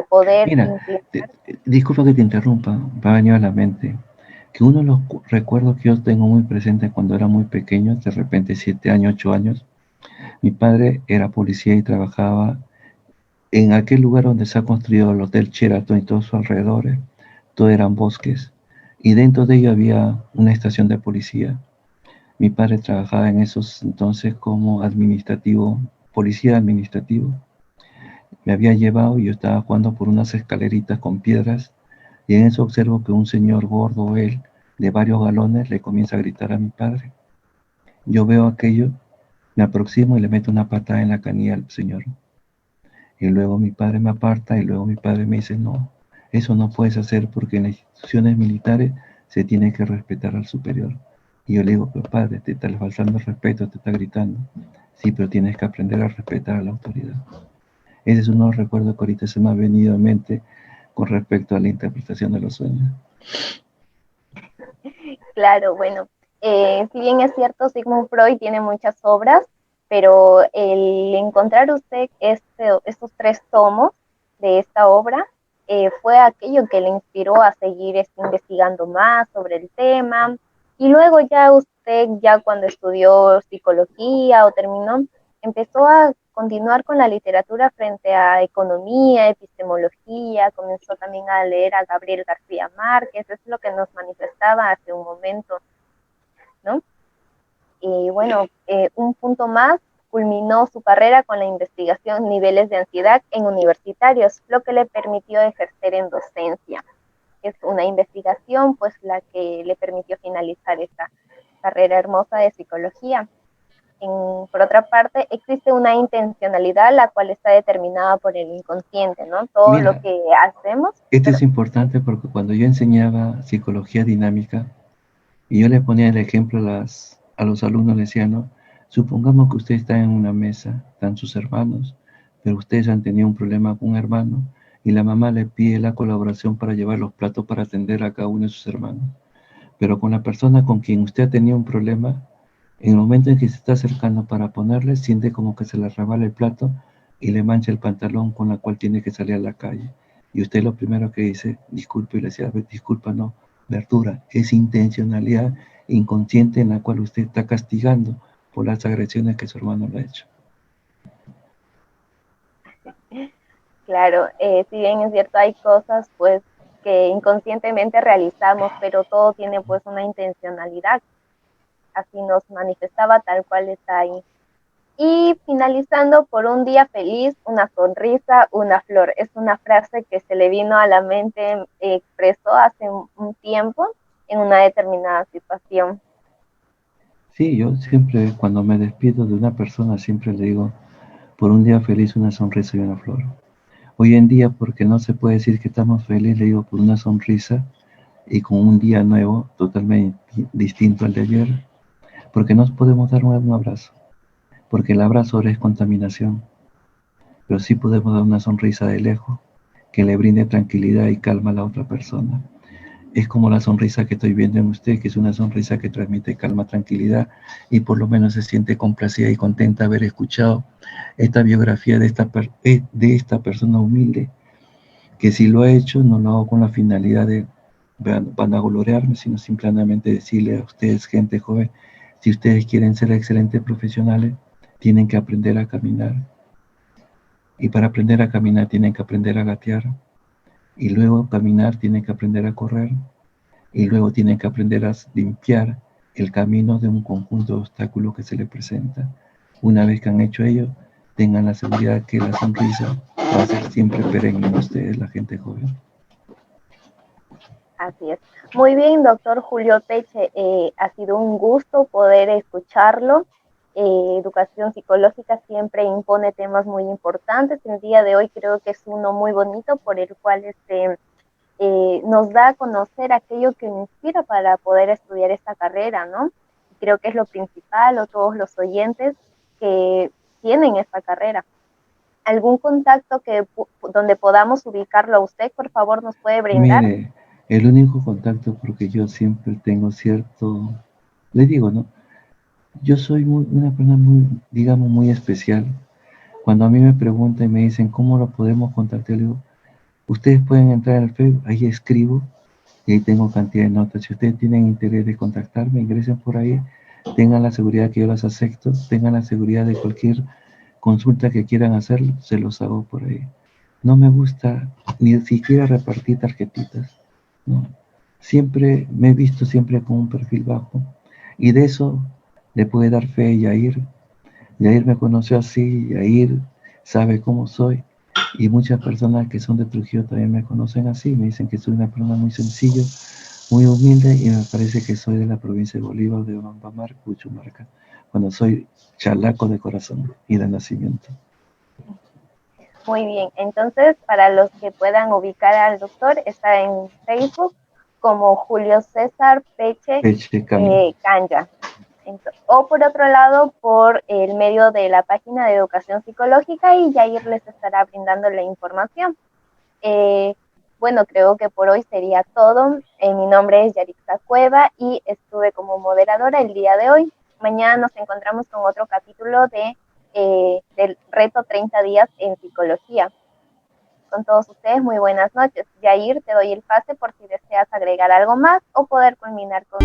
poder Mira, implementar. disculpa que te interrumpa, me ha venido a la mente que uno de los recuerdos que yo tengo muy presente cuando era muy pequeño, de repente 7 años, 8 años, mi padre era policía y trabajaba en aquel lugar donde se ha construido el Hotel Sheraton y todos sus alrededores, todo eran bosques, y dentro de ello había una estación de policía. Mi padre trabajaba en esos entonces como administrativo, policía administrativo. Me había llevado y yo estaba jugando por unas escaleritas con piedras, y en eso observo que un señor gordo, él, de varios galones, le comienza a gritar a mi padre. Yo veo aquello, me aproximo y le meto una patada en la canilla al señor. Y luego mi padre me aparta y luego mi padre me dice, no, eso no puedes hacer porque en las instituciones militares se tiene que respetar al superior. Y yo le digo, pero padre, te está faltando el respeto, te está gritando. Sí, pero tienes que aprender a respetar a la autoridad. Ese es uno de los recuerdos que ahorita se me ha venido a mente con respecto a la interpretación de los sueños. Claro, bueno, si bien es cierto, Sigmund Freud tiene muchas obras, pero el encontrar usted estos 3 tomos de esta obra fue aquello que le inspiró a seguir investigando más sobre el tema. Y luego ya usted, ya cuando estudió psicología o terminó, empezó a continuar con la literatura frente a economía, epistemología, comenzó también a leer a Gabriel García Márquez, es lo que nos manifestaba hace un momento, ¿no? Y bueno, un punto más, culminó su carrera con la investigación niveles de ansiedad en universitarios, lo que le permitió ejercer en docencia. Es una investigación, pues, la que le permitió finalizar esta carrera hermosa de psicología. Por otra parte, existe una intencionalidad la cual está determinada por el inconsciente, ¿no? Todo lo Mira, que hacemos, esto pero es importante porque cuando yo enseñaba psicología dinámica y yo le ponía el ejemplo a los alumnos, les decía, ¿no? Supongamos que usted está en una mesa, están sus hermanos, pero ustedes han tenido un problema con un hermano y la mamá le pide la colaboración para llevar los platos para atender a cada uno de sus hermanos. Pero con la persona con quien usted ha tenido un problema, en el momento en que se está acercando para ponerle, siente como que se le resbala el plato y le mancha el pantalón con la cual tiene que salir a la calle. Y usted lo primero que dice, disculpe, y le decía, disculpa, no, verdura, es intencionalidad inconsciente en la cual usted está castigando por las agresiones que su hermano le ha hecho. claro, si bien es cierto, hay cosas pues que inconscientemente realizamos, pero todo tiene pues una intencionalidad, así nos manifestaba tal cual está ahí. Y finalizando por un día feliz, una sonrisa, una flor. Es una frase que se le vino a la mente, expresó hace un tiempo en una determinada situación. Sí, yo siempre cuando me despido de una persona siempre le digo, por un día feliz, una sonrisa y una flor. Hoy en día, porque no se puede decir que estamos felices, le digo por una sonrisa y con un día nuevo, totalmente distinto al de ayer, porque nos podemos dar un abrazo, porque el abrazo ahora es contaminación, pero sí podemos dar una sonrisa de lejos que le brinde tranquilidad y calma a la otra persona. Es como la sonrisa que estoy viendo en usted, que es una sonrisa que transmite calma, tranquilidad y por lo menos se siente complacida y contenta de haber escuchado esta biografía de esta persona humilde, que si lo ha hecho no lo hago con la finalidad de vanaglorearme, sino simplemente decirle a ustedes, gente joven, si ustedes quieren ser excelentes profesionales, tienen que aprender a caminar. Y para aprender a caminar tienen que aprender a gatear. Y luego caminar tienen que aprender a correr. Y luego tienen que aprender a limpiar el camino de un conjunto de obstáculos que se les presenta. Una vez que han hecho ello, tengan la seguridad que la sonrisa va a ser siempre perenne en ustedes, la gente joven. Así es. Muy bien, doctor Julio Peche, ha sido un gusto poder escucharlo. Educación psicológica siempre impone temas muy importantes. El día de hoy creo que es uno muy bonito por el cual nos da a conocer aquello que me inspira para poder estudiar esta carrera, ¿no? Creo que es lo principal, o todos los oyentes que tienen esta carrera. ¿Algún contacto donde podamos ubicarlo a usted, por favor, nos puede brindar? Mire, el único contacto, porque yo siempre tengo cierto, le digo, ¿no? Yo soy una persona muy, digamos, muy especial. Cuando a mí me preguntan y me dicen, ¿cómo lo podemos contactar? Le digo, ustedes pueden entrar al Facebook, ahí escribo y ahí tengo cantidad de notas. Si ustedes tienen interés de contactarme, ingresen por ahí, tengan la seguridad que yo las acepto, tengan la seguridad de cualquier consulta que quieran hacer, se los hago por ahí. No me gusta ni siquiera repartir tarjetitas, ¿no? Siempre me he visto siempre con un perfil bajo y de eso le puede dar fe a Yair. Yair me conoció así, Yair sabe cómo soy y muchas personas que son de Trujillo también me conocen así, me dicen que soy una persona muy sencilla, muy humilde y me parece que soy de la provincia de Bolívar, de Bambamar, Cuchumarca, cuando soy chalaco de corazón y de nacimiento. Muy bien, entonces para los que puedan ubicar al doctor, está en Facebook como Julio César Peche Peche Cambio. Canya. O por otro lado, por el medio de la página de educación psicológica y Yair les estará brindando la información. Bueno, creo que por hoy sería todo. Mi nombre es Yarixa Cueva y estuve como moderadora el día de hoy. Mañana nos encontramos con otro capítulo del reto 30 días en psicología. Con todos ustedes, muy buenas noches. Yair, te doy el pase por si deseas agregar algo más o poder culminar con...